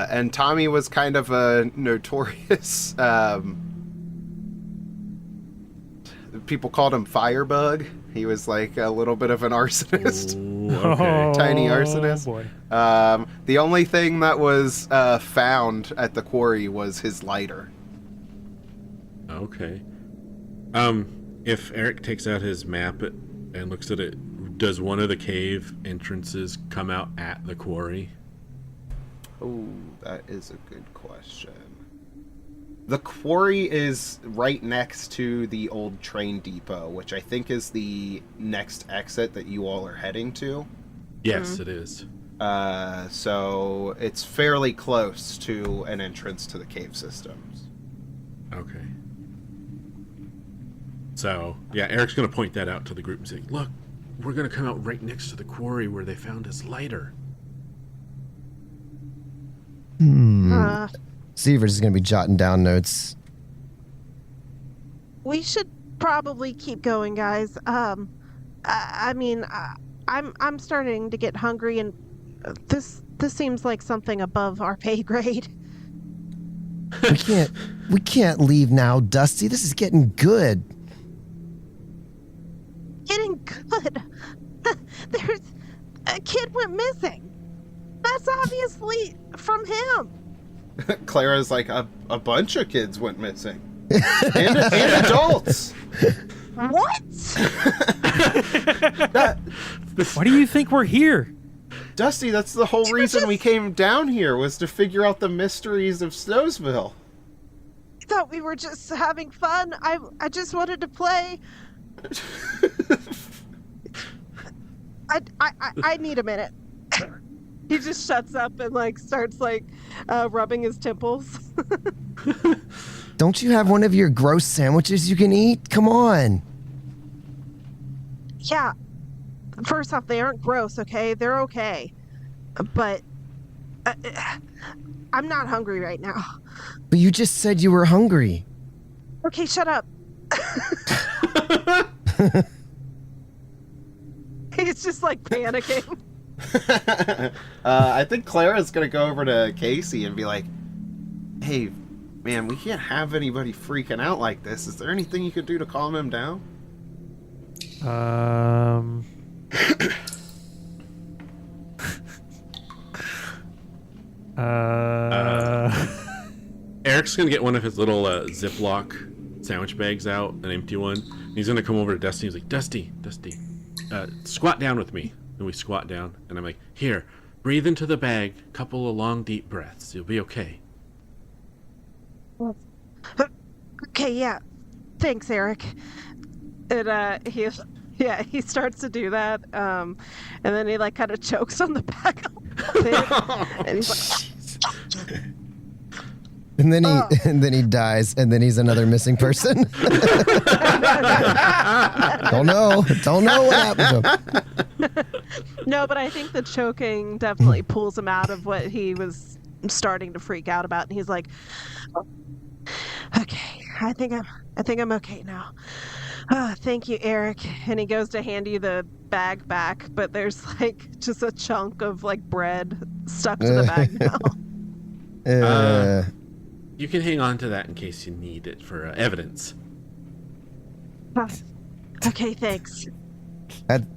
And Tommy was kind of a notorious, people called him Firebug. He was like a little bit of an arsonist. Ooh, okay. Tiny arsonist. Boy. The only thing that was found at the quarry was his lighter. Okay. If Eric takes out his map and looks at it does one of the cave entrances come out at the quarry? Oh, that is a good question. The quarry is right next to the old train depot, which I think is the next exit that you all are heading to. Yes, it is. So it's fairly close to an entrance to the cave systems. Okay. So, yeah, Eric's going to point that out to the group and say, look, we're going to come out right next to the quarry where they found his lighter. Sievers is going to be jotting down notes. We should probably keep going, guys. I mean, I'm starting to get hungry, and this seems like something above our pay grade. We can't leave now, Dusty. This is getting good. Getting good. There's a kid went missing. That's obviously from him. Clara's like, a bunch of kids went missing. and adults. What? Why do you think we're here? Dusty, that's the whole reason we came down here, was to figure out the mysteries of Snowsville. I thought we were just having fun. I just wanted to play. I need a minute. He just shuts up and like starts like rubbing his temples. Don't you have one of your gross sandwiches you can eat? Come on. Yeah. First off, they aren't gross, okay? They're okay. But I'm not hungry right now. But you just said you were hungry. Okay, shut up. He's just like panicking. I think Clara's gonna go over to Casey and be like, hey, man, we can't have anybody freaking out like this. Is there anything you could do to calm him down? Eric's going to get one of his little Ziploc sandwich bags out, an empty one. He's going to come over to Dusty. He's like, Dusty, squat down with me. And we squat down, and I'm like, here, breathe into the bag, couple of long, deep breaths. You'll be okay. Okay, yeah. Thanks, Eric. And he starts to do that. And then he like kind of chokes on the back of it. And he's like, and then he dies, and then he's another missing person. Don't know what happened to him. No, but I think the choking definitely pulls him out of what he was starting to freak out about, and he's like, okay, I think I'm okay now. Thank you, Eric. And he goes to hand you the bag back, but there's like just a chunk of like bread stuck to the bag now. You can hang on to that in case you need it for evidence. Okay, thanks.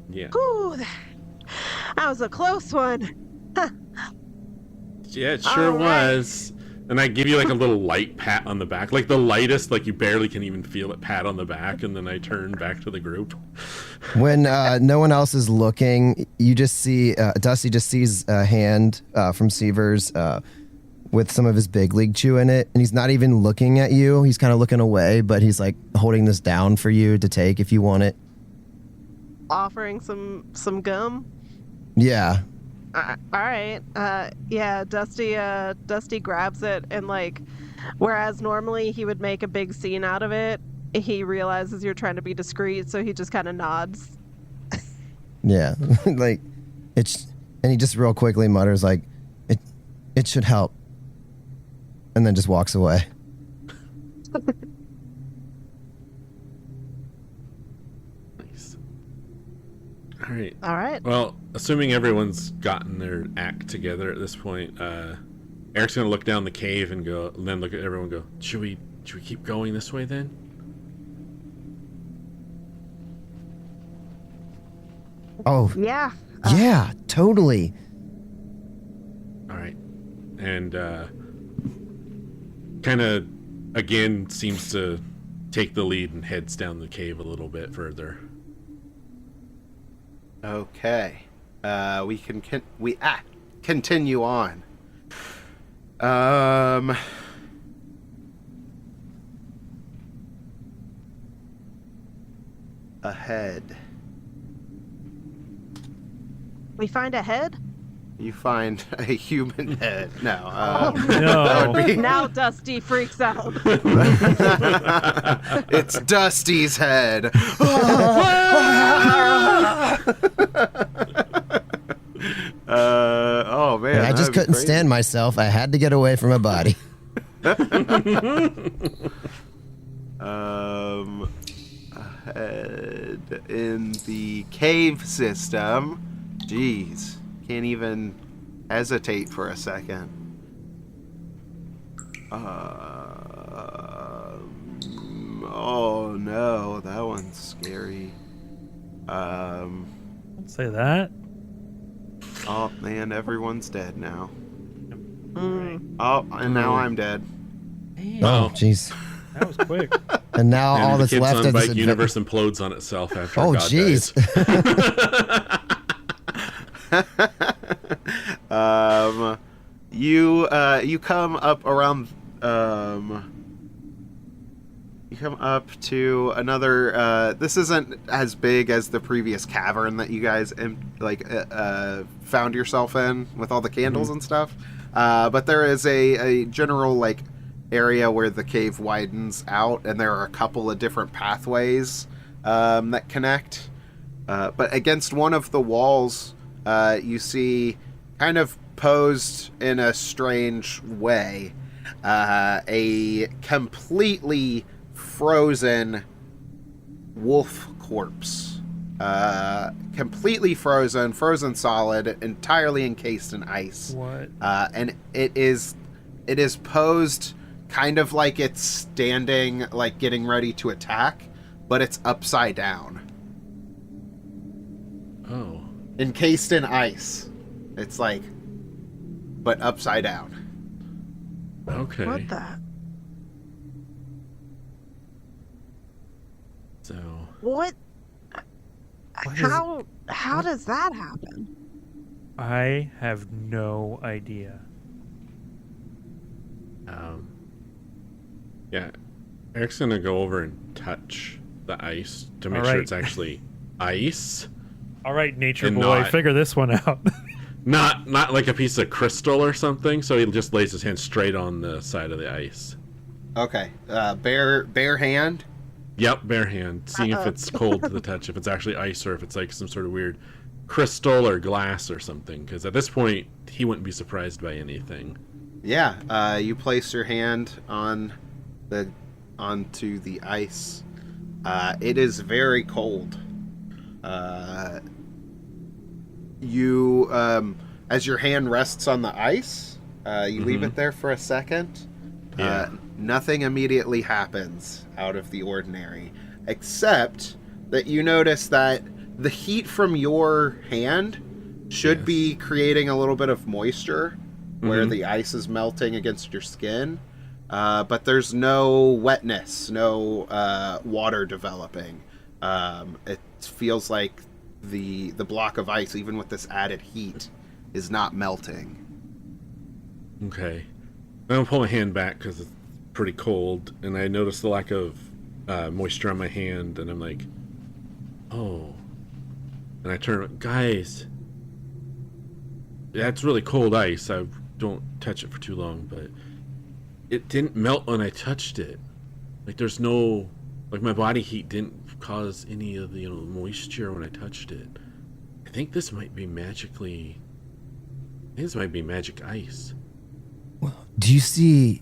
Yeah. Whew, that was a close one. Yeah, it sure was. And I give you like a little light pat on the back, like the lightest, like you barely can even feel it, pat on the back, and then I turn back to the group. When no one else is looking, you just see Dusty just sees a hand from Sievers with some of his big league chew in it, and he's not even looking at you. He's kind of looking away, but he's like holding this down for you to take if you want it. Offering some gum. Yeah. All right. Yeah, Dusty grabs it, and like, whereas normally he would make a big scene out of it, he realizes you're trying to be discreet, so he just kind of nods. Yeah. Like, and he just real quickly mutters like, it should help. And then just walks away. Nice. All right. All right. Well, assuming everyone's gotten their act together at this point, Eric's gonna look down the cave and go, and then look at everyone and go, should we keep going this way then? Oh. Yeah. Yeah, totally. All right. And kind of again seems to take the lead and heads down the cave a little bit further. Okay. We can continue on. Ahead. We find a head? You find a human head. No. No. That would be... Now Dusty freaks out. It's Dusty's head. Oh man. And I just couldn't stand myself. I had to get away from a body. Ahead in the cave system. Jeez. Can't even hesitate for a second. Oh no, that one's scary. Don't say that. Oh man, everyone's dead now. Mm. Oh, and now I'm dead. Oh, jeez. That was quick. And now And all the that's Kids left on of this Bike universe implodes on itself after Oh, God jeez. dies. You come up around you come up to another this isn't as big as the previous cavern that you guys found yourself in with all the candles and stuff, but there is a general like area where the cave widens out, and there are a couple of different pathways that connect, but against one of the walls you see, kind of posed in a strange way, a completely frozen wolf corpse. Completely frozen solid, entirely encased in ice. What? And it is posed kind of like it's standing, like getting ready to attack, but it's upside down. Oh. Encased in ice. It's like, but upside down. Okay. What the? So. What? What is- How does that happen? I have no idea. Yeah. Eric's gonna go over and touch the ice to make All sure right. it's actually ice. All right, nature And boy, not- figure this one out. Not like a piece of crystal or something, so he just lays his hand straight on the side of the ice. Okay. Bare hand. Yep, bare hand. Seeing if it's cold to the touch, if it's actually ice or if it's like some sort of weird crystal or glass or something. Because at this point, he wouldn't be surprised by anything. Yeah. You place your hand onto the ice. It is very cold. You as your hand rests on the ice, you leave it there for a second. Yeah. Nothing immediately happens out of the ordinary, except that you notice that the heat from your hand should be creating a little bit of moisture where the ice is melting against your skin, but there's no wetness, no water developing. It feels like the block of ice, even with this added heat, is not melting. Okay. I'm gonna pull my hand back because it's pretty cold, and I notice the lack of moisture on my hand, and I'm like, oh. And I turn, guys, that's really cold ice. I don't touch it for too long, but it didn't melt when I touched it. Like there's no, like my body heat didn't cause any of the moisture when I touched it. I think this might be magic ice. Do you see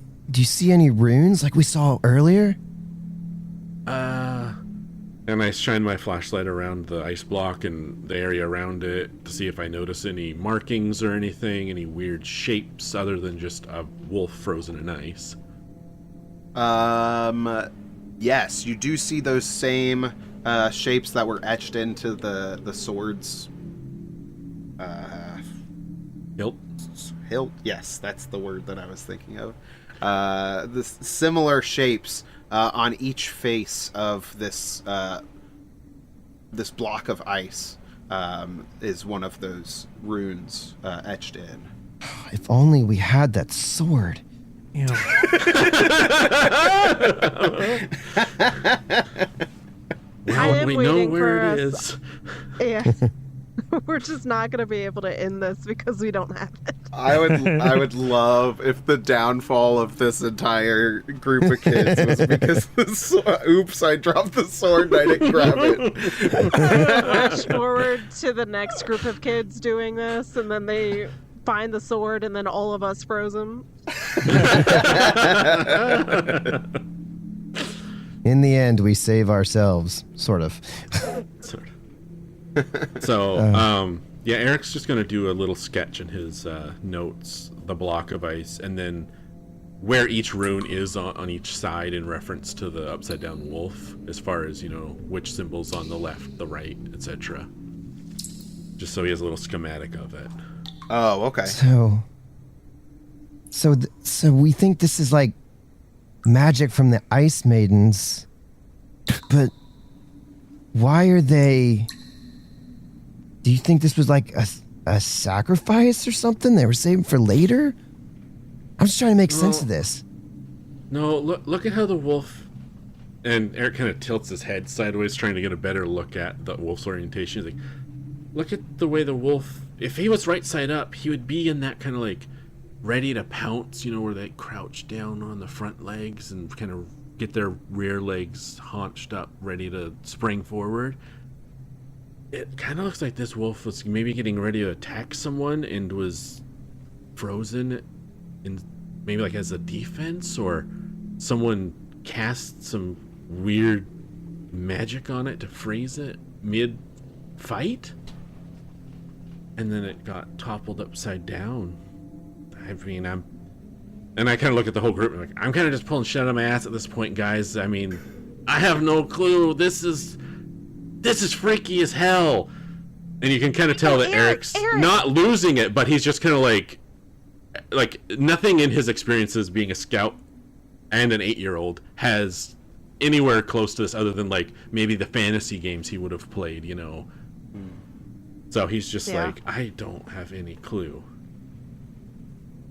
any runes like we saw earlier? And I shine my flashlight around the ice block and the area around it to see if I notice any markings or anything, any weird shapes other than just a wolf frozen in ice. Yes, you do see those same shapes that were etched into the sword's hilt. Yes, that's the word that I was thinking of. The similar shapes on each face of this block of ice. is one of those runes etched in. If only we had that sword. You know, I am we know waiting where for it us- is. Yeah. We're just not going to be able to end this because we don't have it. I would love if the downfall of this entire group of kids was because oops, I dropped the sword and I didn't grab it. Flash forward to the next group of kids doing this, and then they find the sword, and then all of us frozen. In the end, we save ourselves, sort of. Sort of. So, yeah, Eric's just going to do a little sketch in his notes, the block of ice, and then where each rune is on each side in reference to the upside down wolf, as far as, you know, which symbol's on the left, the right, etc. Just so he has a little schematic of it. Oh, okay. So we think this is like magic from the Ice Maidens, but why are they... Do you think this was like a sacrifice or something they were saving for later? I'm just trying to make sense of this. No, look at how the wolf... And Eric kind of tilts his head sideways, trying to get a better look at the wolf's orientation. He's like, look at the way the wolf... If he was right side up, he would be in that kind of like ready to pounce, you know, where they crouch down on the front legs and kind of get their rear legs haunched up, ready to spring forward. It kind of looks like this wolf was maybe getting ready to attack someone and was frozen in maybe like as a defense, or someone cast some weird magic on it to freeze it mid-fight, and then it got toppled upside down. I mean, I kind of look at the whole group and I'm kind of just pulling shit out of my ass at this point, guys. I mean, I have no clue. This is freaky as hell. And you can kind of tell that Eric's not losing it, but he's just kind of like nothing in his experiences being a scout and an 8-year-old has anywhere close to this other than like maybe the fantasy games he would have played, you know. So he's just like, I don't have any clue.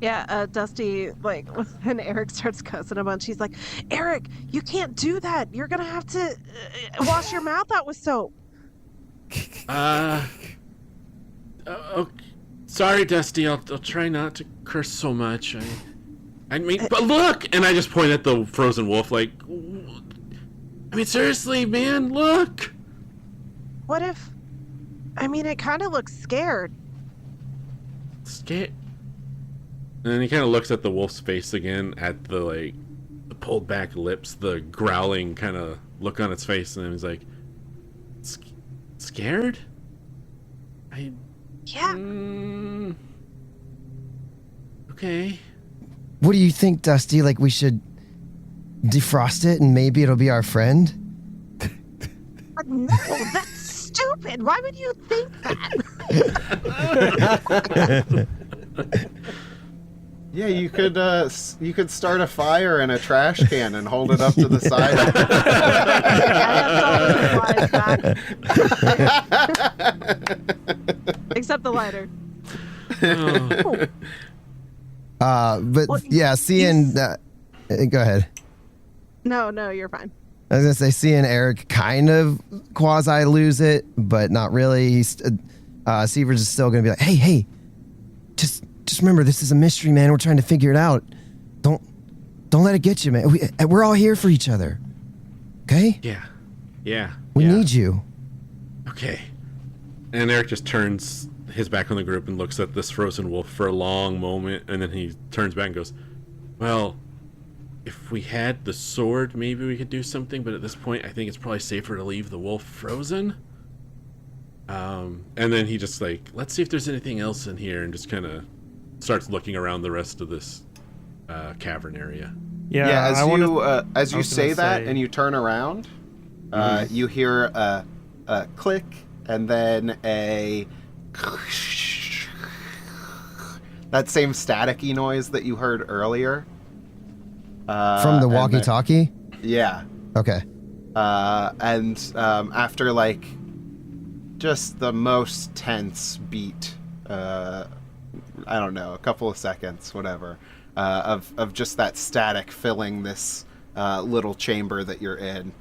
Yeah, Dusty, like, when Eric starts cussing a bunch, he's like, Eric, you can't do that. You're going to have to wash your mouth out with soap. Okay. Sorry, Dusty, I'll try not to curse so much. I mean, but look! And I just point at the frozen wolf like, I mean, seriously, man, look! What if, I mean, it kind of looks scared. Scared? And then he kind of looks at the wolf's face again, at the, like, the pulled back lips, the growling kind of look on its face, and then he's like, scared? Yeah. Okay. What do you think, Dusty? Like, we should defrost it and maybe it'll be our friend? No, that's stupid. Why would you think that? Yeah, you could start a fire in a trash can and hold it up to the side. Except the lighter. But Well, yeah, seeing go ahead. No, you're fine. I was gonna say, seeing Eric kind of quasi lose it, but not really. He's Seaver's is still gonna be like, hey, just remember, this is a mystery, man. We're trying to figure it out. Don't let it get you, man. We're all here for each other. Okay? Yeah. We need you. Okay. And Eric just turns his back on the group and looks at this frozen wolf for a long moment, and then he turns back and goes, well, if we had the sword, maybe we could do something, but at this point, I think it's probably safer to leave the wolf frozen. And then he just like, let's see if there's anything else in here, and just kind of starts looking around the rest of this cavern area. Yeah, as you say that and you turn around, you hear a click and then that same staticky noise that you heard earlier. From the walkie-talkie? Yeah. Okay. And after like just the most tense beat. I don't know, a couple of seconds, whatever, of just that static filling this little chamber that you're in.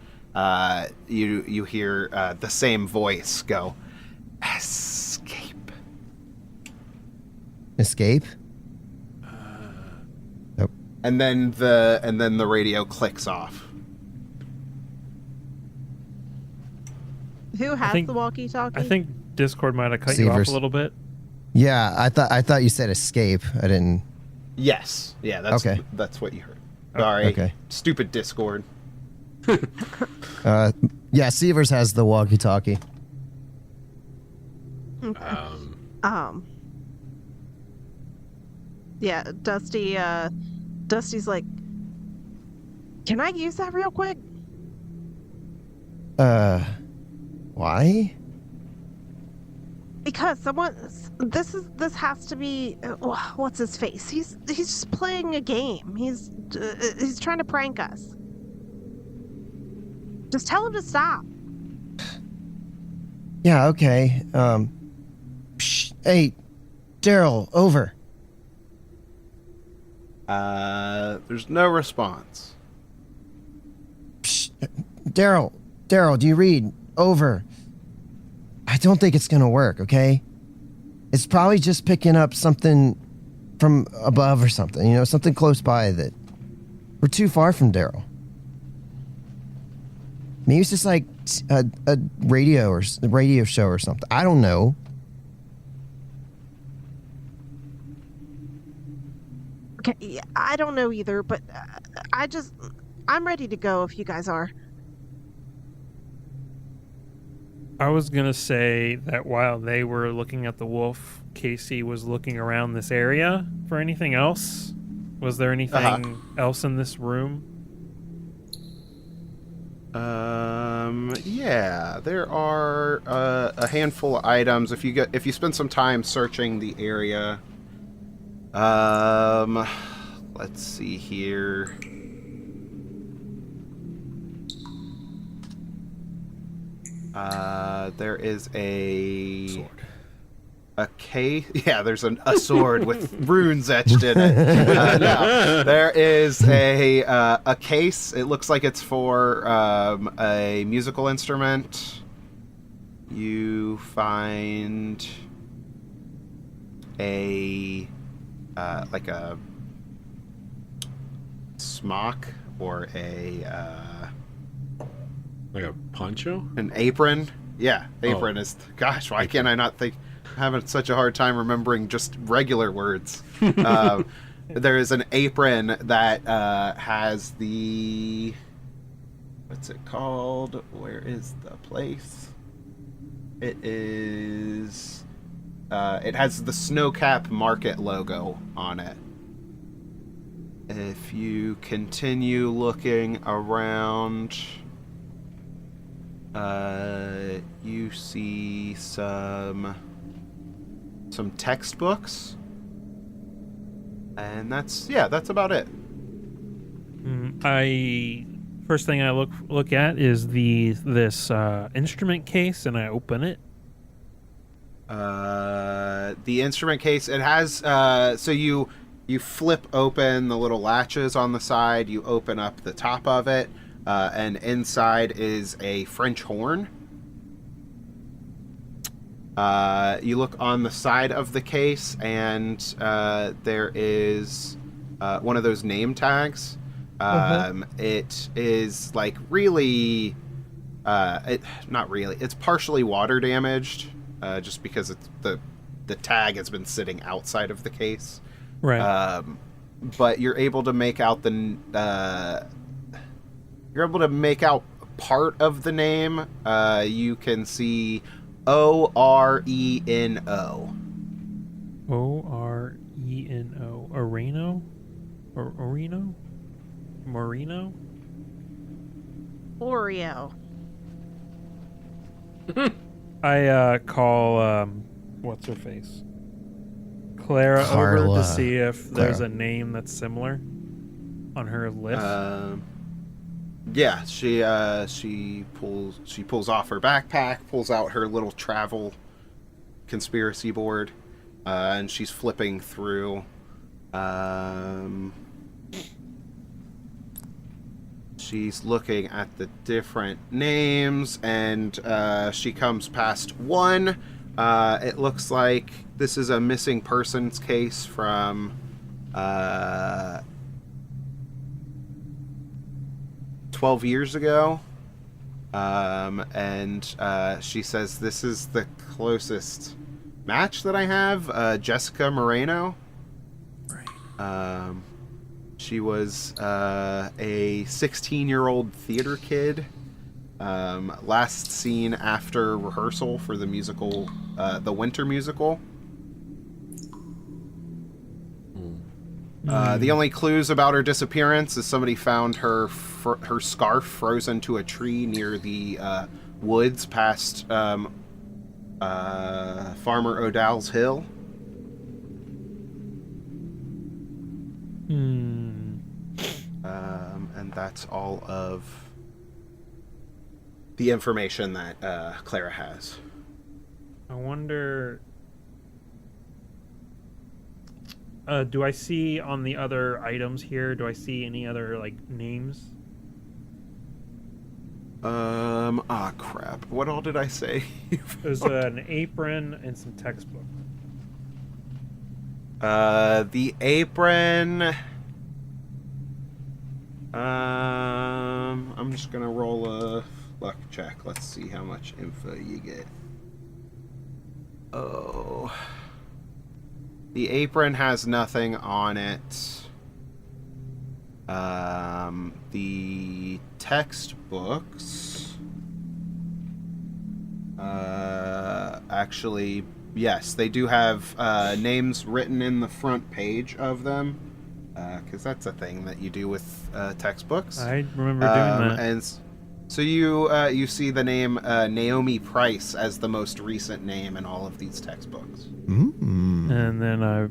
You hear the same voice go, "Escape." Escape? Nope. And then the radio clicks off. Who has the walkie-talkie? I think Discord might have cut you off Seavers. a little bit. Yeah, I thought you said escape. I didn't. Yes. Yeah, that's Okay. that's what you heard. Sorry. Okay. Stupid Discord. Yeah, Seavers has the walkie-talkie. Yeah, Dusty's like, can I use that real quick? Why? Because this has to be what's his face? He's just playing a game. He's trying to prank us. Just tell him to stop. Yeah, okay. Psh, hey, Daryl, over. There's no response. Psh, Daryl, do you read? Over. I don't think it's gonna work, okay? It's probably just picking up something from above or something, something close by that we're too far from Daryl. Maybe it's just like a radio show or something. I don't know. Okay, yeah, I don't know either, but I'm ready to go if you guys are. I was going to say that while they were looking at the wolf, Casey was looking around this area for anything else. Was there anything else in this room? Yeah, there are a handful of items. If you spend some time searching the area, let's see here. There is a Sword. A case. Yeah, there's a sword with runes etched in it. No, there is a case. It looks like it's for a musical instrument. You find a like a smock or Like a poncho? an apron. Yeah, apron is. Gosh, why can't I not think? Having such a hard time remembering just regular words. There is an apron that has the... What's it called? Where is the place? It is... it has the Snowcap Market logo on it. If you continue looking around... you see some textbooks, and that's about it. First thing I look at is this instrument case, and I open it. The instrument case, it has so you flip open the little latches on the side, you open up the top of it, and inside is a French horn. You look on the side of the case, and there is one of those name tags. It is like really, not really. It's partially water damaged, just because it's the tag has been sitting outside of the case. Right. But you're able to make out part of the name. You can see Oreno. Oreno. Oreno? Or Oreno? Moreno? Oreo. I call what's her face? Clara over Carla. to see if there's Clara. a name that's similar on her list. Yeah, she pulls off her backpack, pulls out her little travel conspiracy board, and she's flipping through. She's looking at the different names, and she comes past one. It looks like this is a missing persons case from 12 years ago. And she says this is the closest match that I have. Jessica Moreno. Right. She was a 16-year-old theater kid. Last seen after rehearsal for the musical, the Winter Musical. The only clues about her disappearance is somebody found her scarf frozen to a tree near the woods past Farmer O'Dowd's Hill. And that's all of the information that Clara has. I wonder. Do I see on the other items here? Do I see any other names? Crap. What all did I say? There's an apron and some textbook. The apron. I'm just gonna roll a luck check. Let's see how much info you get. Oh. The apron has nothing on it. The textbooks. Actually, yes, they do have names written in the front page of them. Because that's a thing that you do with textbooks. I remember doing that. And so you see the name Naomi Price as the most recent name in all of these textbooks. And then I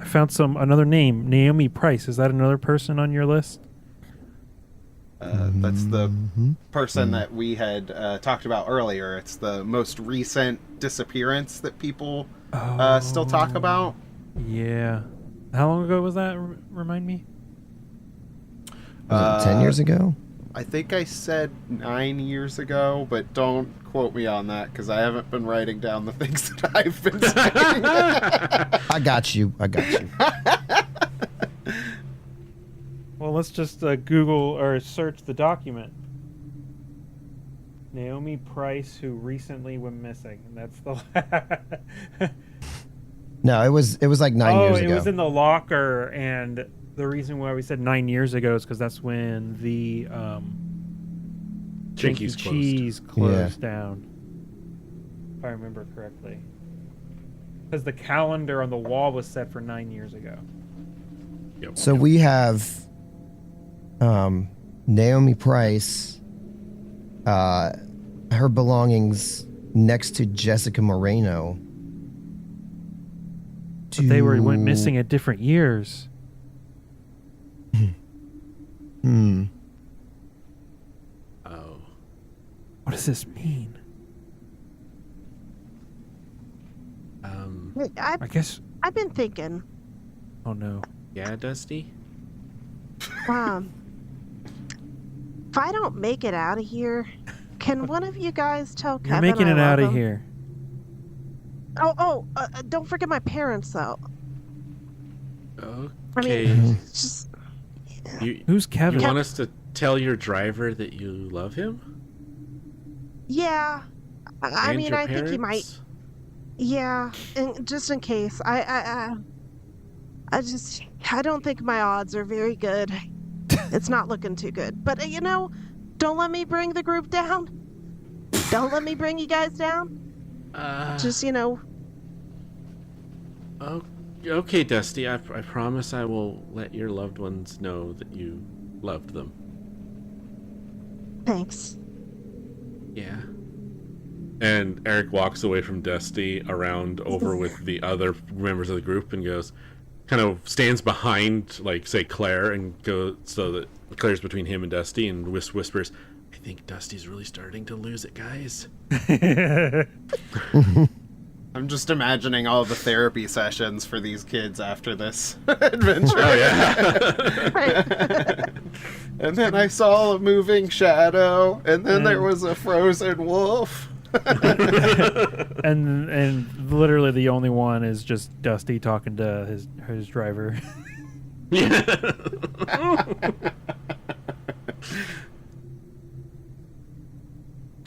found another name, Naomi Price. Is that another person on your list? That's the person that we had talked about earlier. It's the most recent disappearance that people still talk about. Yeah. How long ago was that? Remind me. Was it 10 years ago? I think I said 9 years ago, but don't quote me on that because I haven't been writing down the things that I've been saying. I got you. Well, let's just Google or search the document. Naomi Price, who recently went missing. And that's the. No, it was like 9 years ago. Oh, it was in the locker, and the reason why we said 9 years ago is because that's when the Chanky Cheez closed down. If I remember correctly. Because the calendar on the wall was set for 9 years ago. Yep. So we have Naomi Price, her belongings next to Jessica Moreno. But they went missing at different years. Oh. What does this mean? I guess. I've been thinking. Oh no. Yeah, Dusty? If I don't make it out of here, can one of you guys tell You're Kevin making I it love out of him? here. Don't forget my parents, though. Okay. I mean, just Who's Kevin? You want us to tell your driver that you love him? yeah. I And mean, your I think he might. parents? Yeah, and just in case, I don't think my odds are very good. It's not looking too good. But don't let me bring the group down. Don't let me bring you guys down. Just Okay, Dusty. I promise I will let your loved ones know that you loved them. Thanks. Yeah. And Eric walks away from Dusty around over with the other members of the group and goes, kind of stands behind, like, say, Claire, and goes so that Claire's between him and Dusty, and whispers, "I think Dusty's really starting to lose it, guys." I'm just imagining all the therapy sessions for these kids after this adventure. Oh yeah. And then I saw a moving shadow, and then there was a frozen wolf. and literally the only one is just Dusty talking to his driver. Yeah.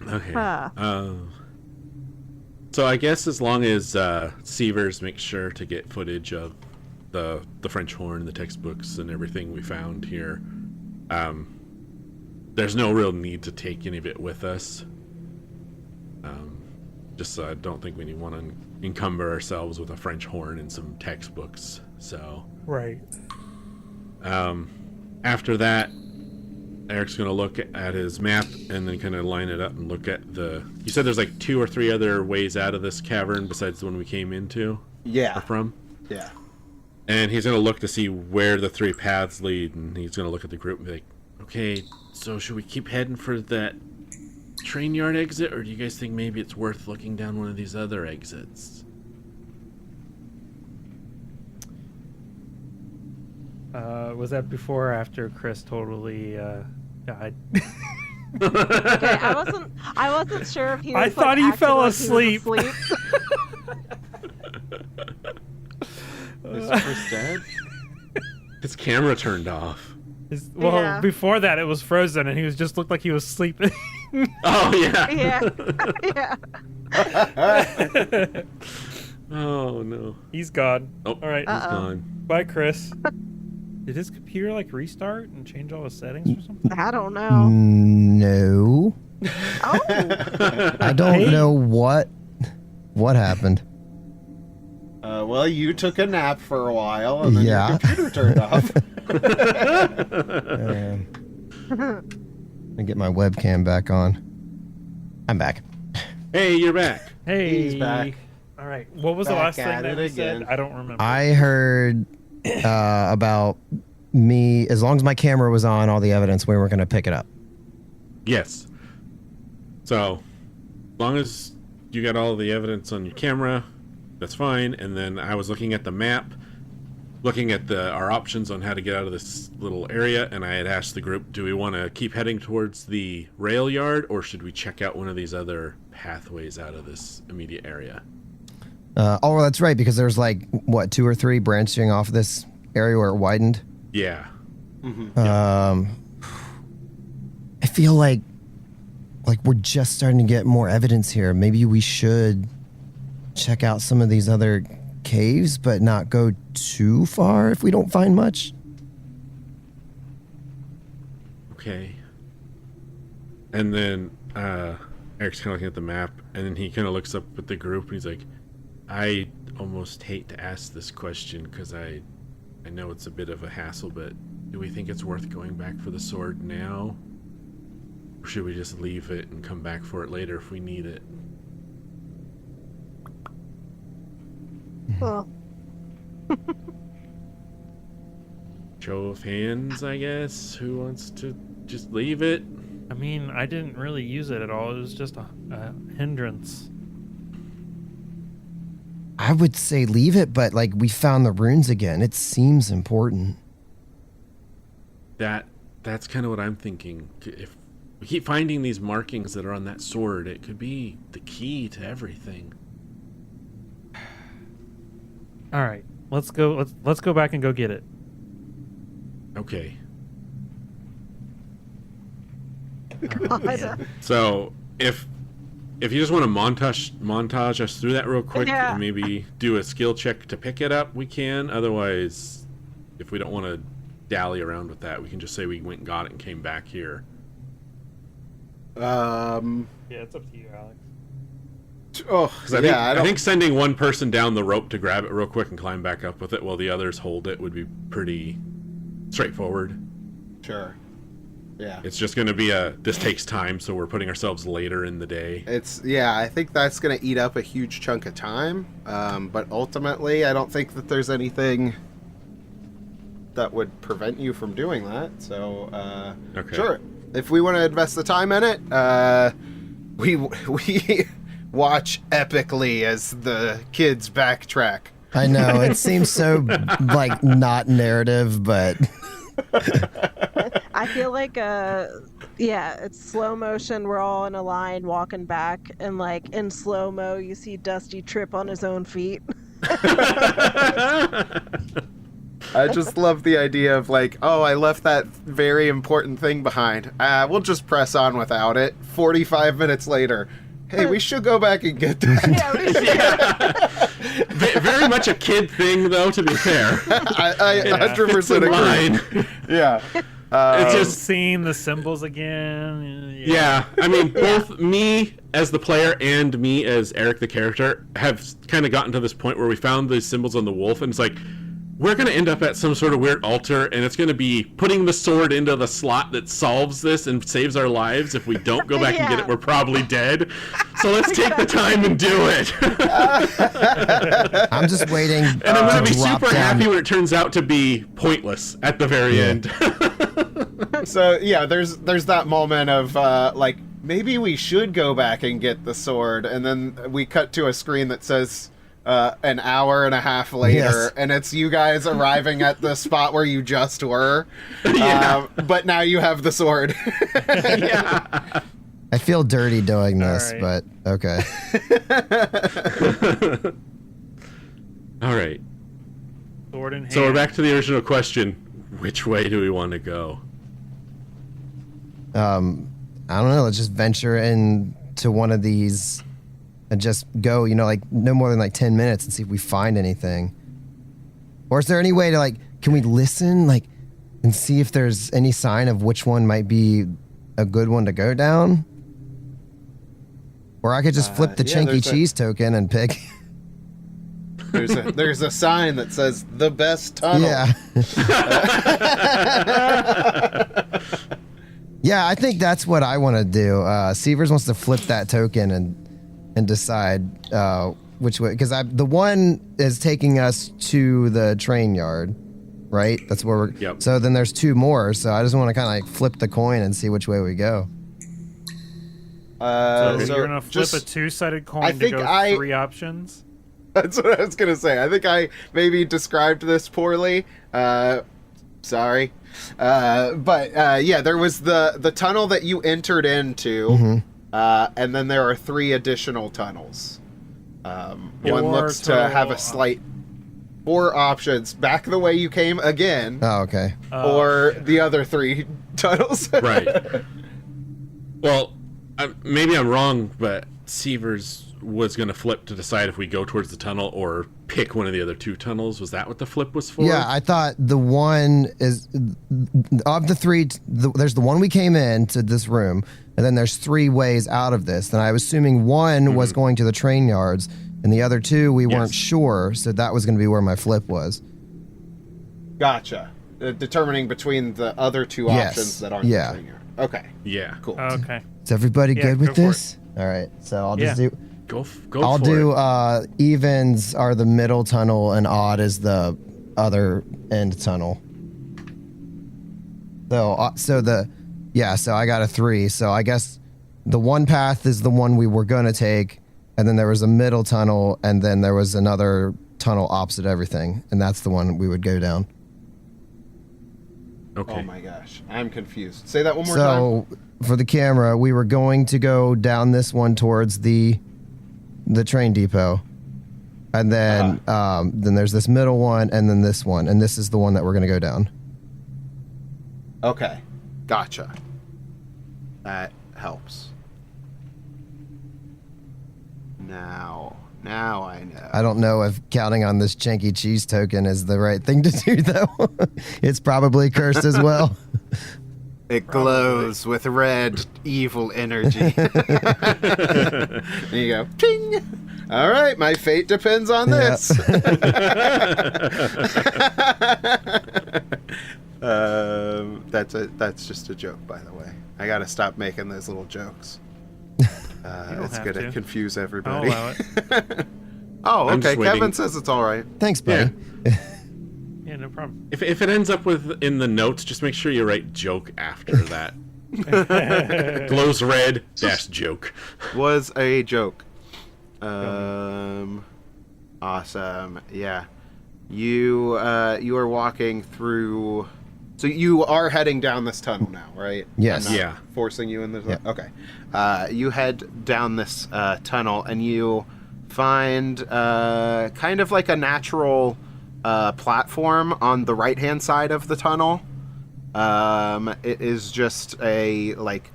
Okay. So I guess as long as Sievers makes sure to get footage of the French horn, the textbooks, and everything we found here, there's no real need to take any of it with us. Just I don't think we want to encumber ourselves with a French horn and some textbooks. So Right. After that, Eric's going to look at his map and then kind of line it up and look at the... You said there's like 2 or 3 other ways out of this cavern besides the one we came into? Yeah. Or from? Yeah. And he's going to look to see where the 3 paths lead, and he's going to look at the group and be like, okay, so should we keep heading for that train yard exit, or do you guys think maybe it's worth looking down one of these other exits? Was that before or after Chris totally died? Okay, I wasn't sure if he was I thought he acting fell like asleep. He was asleep. Is Chris dead? His camera turned off. Yeah. Before that it was frozen and he was just looked like he was sleeping. Oh, yeah. Yeah. Yeah. Oh, no. He's gone. Oh, All right. he's gone. Bye, Chris. Did his computer like restart and change all his settings or something? I don't know. No. Oh. I don't know what happened. Well, you took a nap for a while, and then Yeah. your computer turned off. Let me get my webcam back on. I'm back. Hey, you're back. Hey. He's back. All right. What was the Back last thing at that it you said? again. I don't remember. I heard about me, as long as my camera was on, all the evidence, we were going to pick it up. Yes. So, as long as you got all the evidence on your camera, that's fine. And then I was looking at the map, looking at our options on how to get out of this little area, and I had asked the group, do we want to keep heading towards the rail yard, or should we check out one of these other pathways out of this immediate area? Oh, that's right, because there's like, 2 or 3 branching off this area where it widened. Yeah. I feel like we're just starting to get more evidence here. Maybe we should check out some of these other caves, but not go too far if we don't find much. Okay. And then Eric's kind of looking at the map, and then he kind of looks up at the group, and he's like, I almost hate to ask this question because I know it's a bit of a hassle, but do we think it's worth going back for the sword now? Or should we just leave it and come back for it later if we need it? Well, Show of hands, I guess. Who wants to just leave it? I mean, I didn't really use it at all. It was just a hindrance. I would say leave it, but like we found the runes again. It seems important. That's kind of what I'm thinking. If we keep finding these markings that are on that sword, it could be the key to everything. All right. Let's go back and go get it. Okay. Oh, man. So if you just want to montage us through that real quick Yeah. and maybe do a skill check to pick it up, we can. Otherwise, if we don't want to dally around with that, we can just say we went and got it and came back here. Yeah, it's up to you, Alex. Because I think sending one person down the rope to grab it real quick and climb back up with it while the others hold it would be pretty straightforward. Sure. Yeah. It's just going to be this takes time, so we're putting ourselves later in the day. I think that's going to eat up a huge chunk of time. But ultimately, I don't think that there's anything that would prevent you from doing that. So, Okay. sure. If we want to invest the time in it, we watch epically as the kids backtrack. I know it seems so like not narrative, but I feel like it's slow motion. We're all in a line walking back, and like in slow mo, you see Dusty trip on his own feet. I just love the idea of like, oh, I left that very important thing behind. We'll just press on without it. 45 minutes later, hey, we should go back and get that. Yeah, we should. Very much a kid thing, though. To be fair, I Yeah. 100% agree. line. Yeah. It's Just just seeing the symbols again. yeah. I mean, both me as the player and me as Eric the character have kind of gotten to this point where we found these symbols on the wolf, and it's like, we're going to end up at some sort of weird altar, and it's going to be putting the sword into the slot that solves this and saves our lives. If we don't go back and get Yeah. it, we're probably dead. So let's take the time and do it. I'm just waiting. And I'm going to be drop super down. happy when it turns out to be pointless at the very end. So yeah, there's that moment of like, maybe we should go back and get the sword, and then we cut to a screen that says an hour and a half later, Yes. and it's you guys arriving at the spot where you just were. Yeah. But now you have the sword. Yeah. I feel dirty doing this, All but okay. All right. Sword in hand. So we're back to the original question. Which way do we want to go? I don't know. Let's just venture into one of these and just go, like no more than like 10 minutes and see if we find anything. Or is there any way to like, can we listen and see if there's any sign of which one might be a good one to go down? Or I could just flip the yeah, Chanky there's a- Cheez token and pick. There's a sign that says the best tunnel. Yeah. Yeah, I think that's what I want to do. Severs wants to flip that token and decide which way, because the one is taking us to the train yard, right? That's where we're. Yep. So then there's two more. So I just want to kind of like flip the coin and see which way we go. So So you're gonna flip just- a two-sided coin I to think go 3 options. That's what I was gonna say. I think I maybe described this poorly. Sorry, but yeah, there was the tunnel that you entered into, and then there are 3 additional tunnels. One Four looks to total have a slight 4 options: back the way you came again, Oh, okay. or the other 3 tunnels. Right. Well, maybe I'm wrong, but Severs was going to flip to decide if we go towards the tunnel or pick one of the other 2 tunnels. Was that what the flip was for? Yeah, I thought the one is of the 3. There's the one we came in to this room, and then there's 3 ways out of this. And I was assuming one was going to the train yards, and the other 2 we weren't Yes. sure. So that was going to be where my flip was. Gotcha. Determining between the other 2 Yes. options that aren't Yeah. the trainer. Okay, Yeah. cool. Okay. Is everybody Yeah, good with go for this? All right. So I'll just Yeah. do. Go I'll for do. it. Evens are the middle tunnel, and odd is the other end tunnel. So so I got a 3. So I guess the one path is the one we were gonna take, and then there was a middle tunnel, and then there was another tunnel opposite everything, and that's the one we would go down. Okay. Oh my gosh, I'm confused. Say that one more time. So for the camera, we were going to go down this one towards the train depot, and then then there's this middle one, and then this one, and this is the one that we're going to go down. Okay, gotcha. That helps. Now I know. I don't know if counting on this Chanky Cheez token is the right thing to do, though. It's probably cursed as well. It glows with red, evil energy. There you go. Ting! All right, my fate depends on this. That's just a joke, by the way. I gotta stop making those little jokes. don't It's have gonna to. confuse I'll everybody. allow it. Oh, I'm okay. just waiting. Kevin says it's all right. Thanks, buddy. Yeah, Yeah, no problem. If it ends up with in the notes, just make sure you write joke after that. Glows red dash joke. Was a joke. Awesome. Yeah. You are walking through. So you are heading down this tunnel now, right? Yes. I'm not Yeah. Forcing you in this. Yeah. Okay. You head down this tunnel and you find kind of like a natural platform on the right-hand side of the tunnel. It is just a like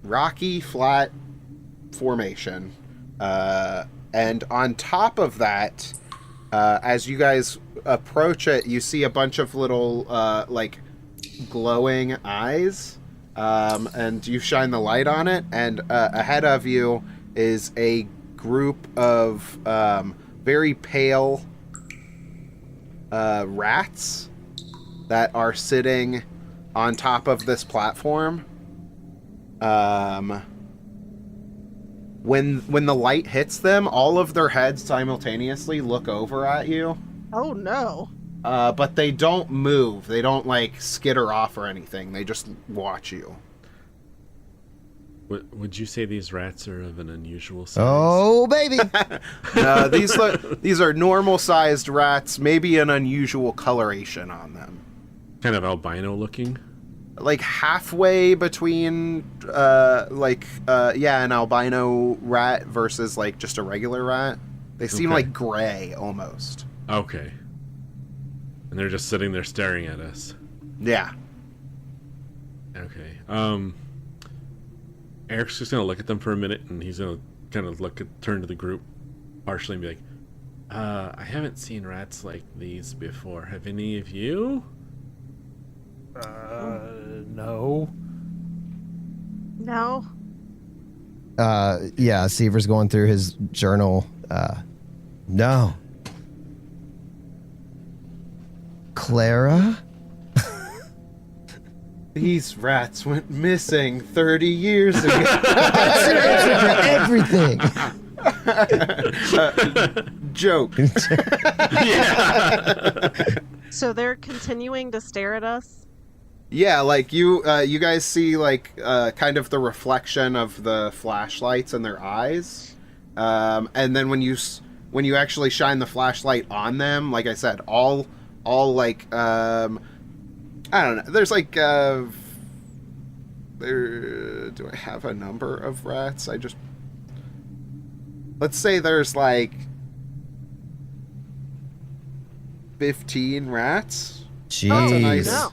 rocky flat formation, and on top of that, as you guys approach it, you see a bunch of little like glowing eyes, and you shine the light on it, and ahead of you is a group of very pale rats that are sitting on top of this platform. When the light hits them, all of their heads simultaneously look over at you. Oh no. But they don't move. They don't like skitter off or anything. They just watch you. Would you say these rats are of an unusual size? Oh, baby. These are normal-sized rats, maybe an unusual coloration on them. Kind of albino looking? Like halfway between, an albino rat versus like just a regular rat. They seem Okay. like gray almost. Okay. And they're just sitting there staring at us. Yeah. Okay. Eric's just gonna look at them for a minute, and he's gonna kind of turn to the group partially and be like, I haven't seen rats like these before. Have any of you? No. No. Yeah, Seaver's going through his journal. No. Clara? These rats went missing 30 years ago. Everything. Joke. Yeah. So they're continuing to stare at us? Yeah, like you guys see like kind of the reflection of the flashlights in their eyes, and then when you actually shine the flashlight on them, like I said, all like I don't know. There's like do I have a number of rats? Let's say there's like 15 rats. Jeez. No.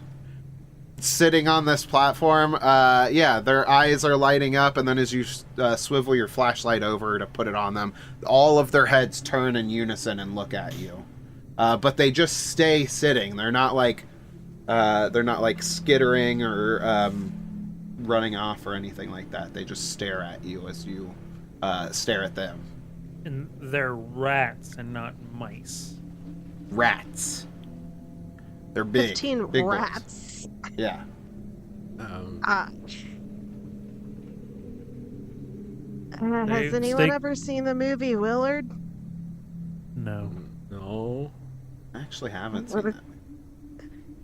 Sitting on this platform. Their eyes are lighting up, and then as you swivel your flashlight over to put it on them, all of their heads turn in unison and look at you. But they just stay sitting. They're not like skittering or running off or anything like that. They just stare at you as you stare at them. And they're rats and not mice. Rats. They're big. 15 big boys. rats. Yeah. Has They anyone stay- ever seen the movie Willard? No. No. I actually haven't seen What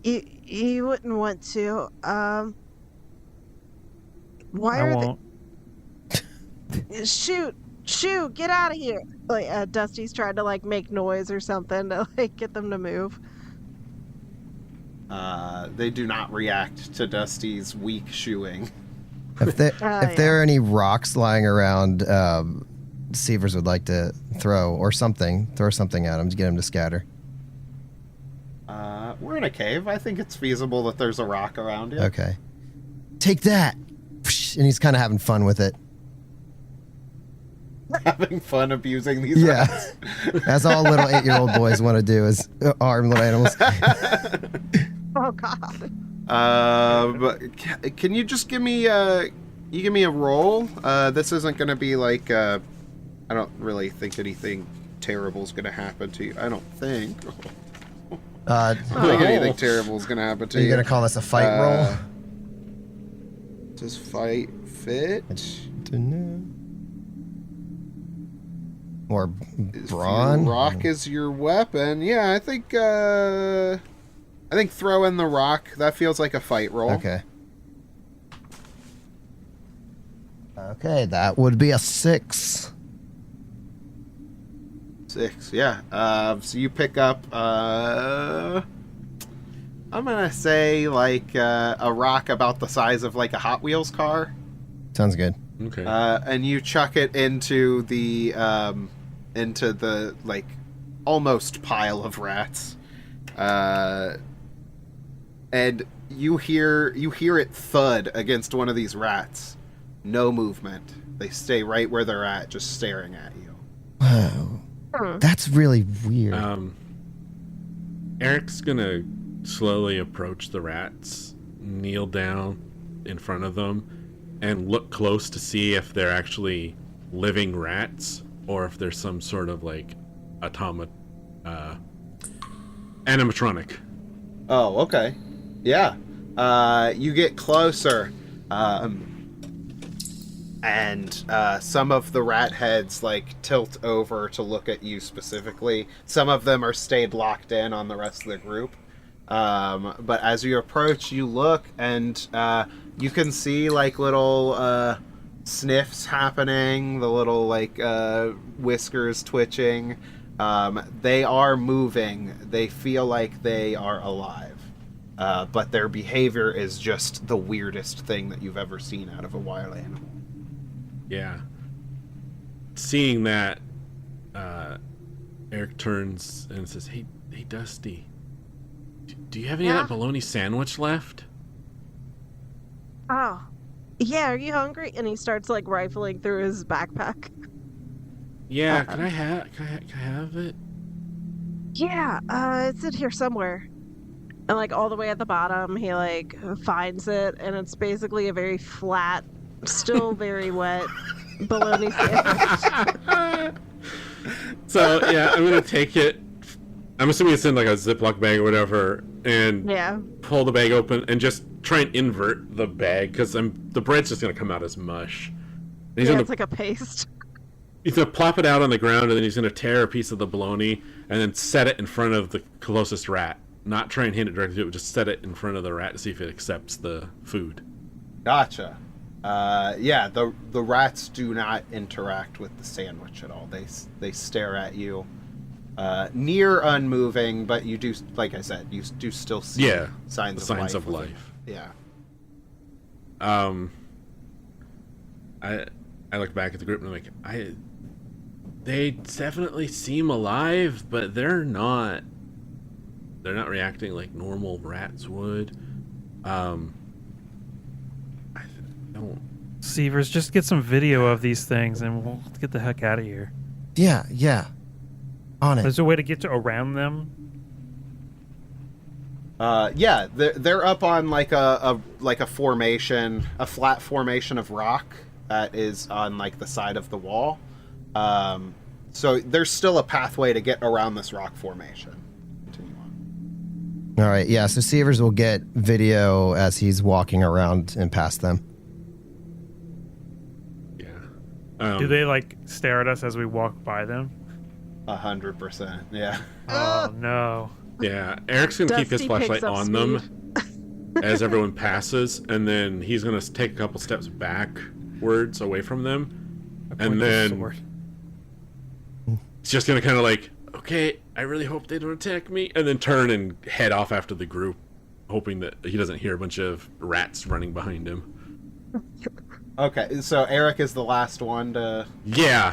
that. You wouldn't want to. Why I are won't. they? Shoot! Get out of here! Like Dusty's tried to like make noise or something to like get them to move. They do not react to Dusty's weak shooing. If there are any rocks lying around, Seavers would like to throw something at him to get him to scatter. We're in a cave. I think it's feasible that there's a rock around you. Okay. Take that! And he's kind of having fun with it. Having fun abusing these Yeah. rats. As all little 8-year-old boys want to do is arm little animals. Oh God! But can you just give me a roll? This isn't going to be like I don't really think anything terrible is going to happen to you. I don't think. I don't think anything terrible is going to happen to Are you. you going to call this a fight roll? Does fight fit? Or If brawn? your rock is your weapon, yeah, I think throw in the rock. That feels like a fight roll. Okay. Okay, that would be a 6. 6, yeah. So you pick up, I'm gonna say like a rock about the size of like a Hot Wheels car. Sounds good. Okay. And you chuck it into the like almost pile of rats, and you hear it thud against one of these rats. No movement. They stay right where they're at, just staring at you. Wow. That's really weird. Eric's gonna slowly approach the rats, kneel down in front of them, and look close to see if they're actually living rats or if there's some sort of like animatronic. Oh, okay. Yeah. You get closer, and some of the rat heads like tilt over to look at you specifically. Some of them are stayed locked in on the rest of the group. But as you approach, you look, and you can see like little sniffs happening, the little like whiskers twitching. They are moving. They feel like they are alive. But their behavior is just the weirdest thing that you've ever seen out of a wild animal. Yeah. Seeing that, Eric turns and says, Hey, Dusty, do you have any of that bologna sandwich left? Oh, yeah. Are you hungry? And he starts like rifling through his backpack. Yeah, can I have it? Yeah, it's in here somewhere. And like all the way at the bottom, he like finds it, and it's basically a very flat, still very wet bologna sandwich. So yeah, I'm gonna take it. I'm assuming it's in like a Ziploc bag or whatever, and pull the bag open and just try and invert the bag because the bread's just gonna come out as mush. And It's like a paste. He's gonna plop it out on the ground, and then he's gonna tear a piece of the bologna and then set it in front of the closest rat. Not try and hand it directly to it, just set it in front of the rat to see if it accepts the food. Gotcha. Yeah, the rats do not interact with the sandwich at all. They stare at you, near unmoving, but you do, like I said, you do still see signs of life. Yeah. I look back at the group and I'm like, they definitely seem alive, but they're not reacting like normal rats would. I don't. Sievers, just get some video of these things and we'll get the heck out of here. Yeah. On it. There's a way to get around them. Yeah, they're up on like a formation, a flat formation of rock that is on like the side of the wall. So there's still a pathway to get around this rock formation. Continue on. All right, yeah, so Sievers will get video as he's walking around and past them. Yeah. Do they like stare at us as we walk by them? 100%, yeah. Oh no. Yeah, Eric's gonna keep his flashlight on them as everyone passes, and then he's gonna take a couple steps backwards away from them, and then he's just gonna kind of like, okay, I really hope they don't attack me, and then turn and head off after the group, hoping that he doesn't hear a bunch of rats running behind him. Okay, so Eric is the last one to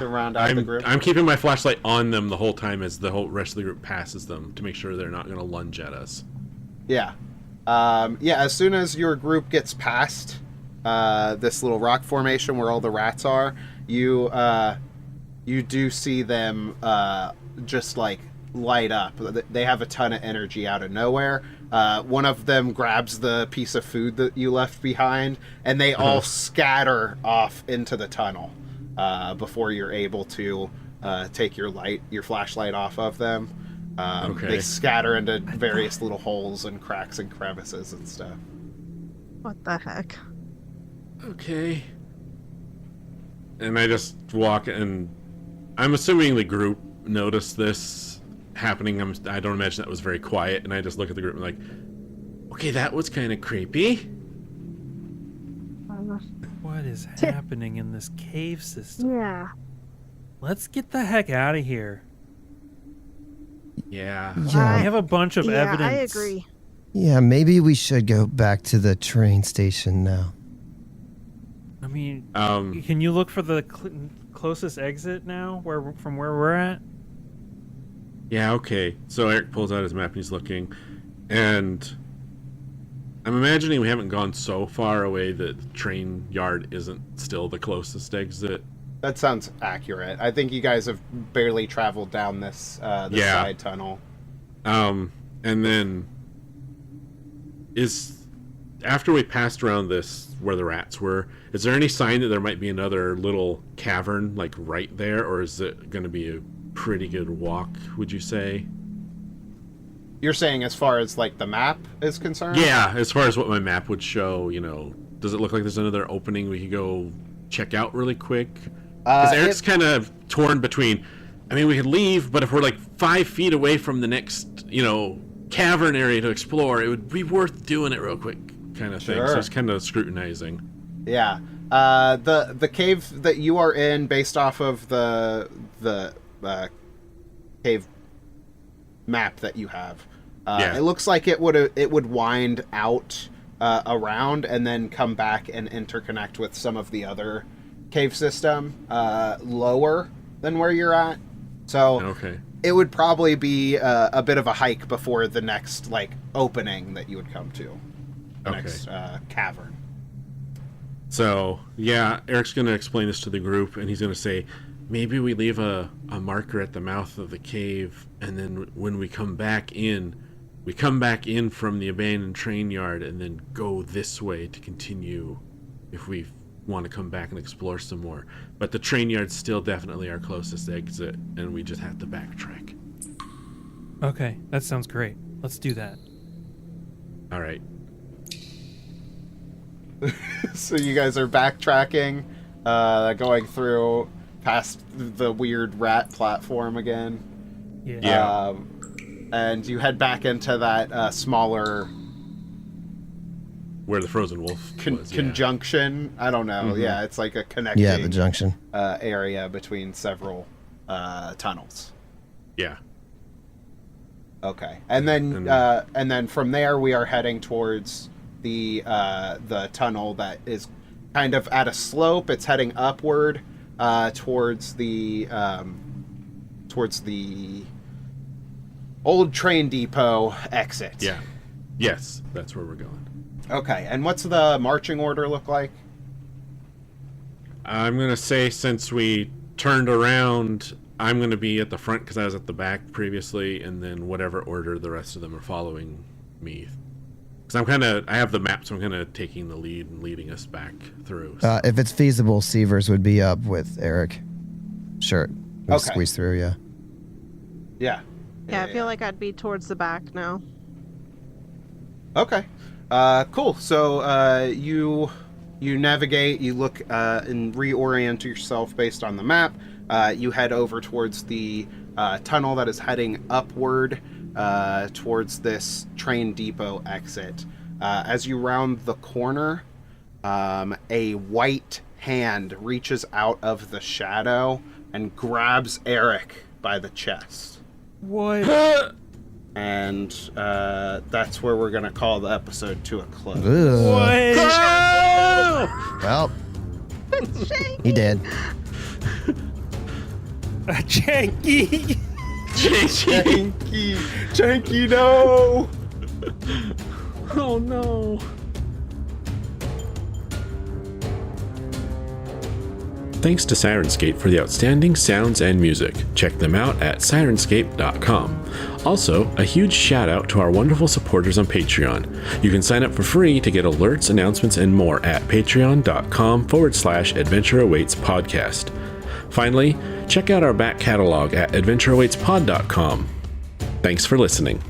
round out the group. I'm keeping my flashlight on them the whole time as the whole rest of the group passes them to make sure they're not going to lunge at us. Yeah. As soon as your group gets past this little rock formation where all the rats are, you do see them just like light up. They have a ton of energy out of nowhere. One of them grabs the piece of food that you left behind, and they all scatter off into the tunnel before you're able to take your flashlight off of them. They scatter into various little holes and cracks and crevices and stuff. What the heck? Okay. And I just walk and I'm assuming the group noticed this happening. I don't imagine that was very quiet, and I just look at the group and like, okay, that was kind of creepy. What is happening in this cave system? Yeah. Let's get the heck out of here. Yeah. We Yeah, have a bunch of Yeah, evidence. I agree. yeah. Maybe we should go back to the train station now. I mean, Um, can you look for the closest exit now, from where we're at? Yeah, okay. So Eric pulls out his map and he's looking, and I'm imagining we haven't gone so far away that the train yard isn't still the closest exit. That sounds accurate. I think you guys have barely traveled down this Yeah. side tunnel. And then after we passed around this where the rats were, is there any sign that there might be another little cavern like right there, or is it going to be a pretty good walk, would you say? You're saying as far as like the map is concerned? Yeah, as far as what my map would show, does it look like there's another opening we could go check out really quick? Because Eric's kind of torn between, I mean, we could leave, but if we're like 5 feet away from the next, cavern area to explore, it would be worth doing it real quick, kind of thing. So Sure. it's kind of scrutinizing. Yeah. The cave that you are in, based off of the cave map that you have, Yeah. it looks like it would wind out around and then come back and interconnect with some of the other cave system lower than where you're at. So Okay. it would probably be a bit of a hike before the next opening that you would come to. The Okay. next cavern. So, yeah, Eric's going to explain this to the group, and he's going to say, maybe we leave a marker at the mouth of the cave, and then when we come back in from the abandoned train yard, and then go this way to continue if we want to come back and explore some more. But the train yard's still definitely our closest exit, and we just have to backtrack. Okay, that sounds great. Let's do that. All right. So you guys are backtracking, going through past the weird rat platform again. Yeah. And you head back into that smaller Where the frozen wolf was, yeah. conjunction. I don't know. Mhm. Yeah, it's like a connecting Yeah, the junction. area between several tunnels. Yeah. Okay, and then from there we are heading towards the tunnel that is kind of at a slope. It's heading upward towards the old train depot exit. Yeah. Yes, that's where we're going. Okay, and what's the marching order look like? I'm going to say since we turned around, I'm going to be at the front because I was at the back previously, and then whatever order the rest of them are following me. Because I have the map, so I'm kind of taking the lead and leading us back through. So. If it's feasible, Sievers would be up with Eric. Sure. We'll Okay. squeeze through, yeah. Yeah. Yeah, I feel like I'd be towards the back now. Okay. Cool. So you navigate, you look and reorient yourself based on the map. You head over towards the tunnel that is heading upward towards this train depot exit. As you round the corner, a white hand reaches out of the shadow and grabs Eric by the chest. What? And that's where we're going to call the episode to a close. Ugh. What? Well, he did. Chanky. Chanky, no! Oh no. Thanks to Sirenscape for the outstanding sounds and music. Check them out at sirenscape.com. Also, a huge shout out to our wonderful supporters on Patreon. You can sign up for free to get alerts, announcements, and more at patreon.com/Adventure Awaits Podcast. Finally, check out our back catalog at adventureawaitspod.com. Thanks for listening.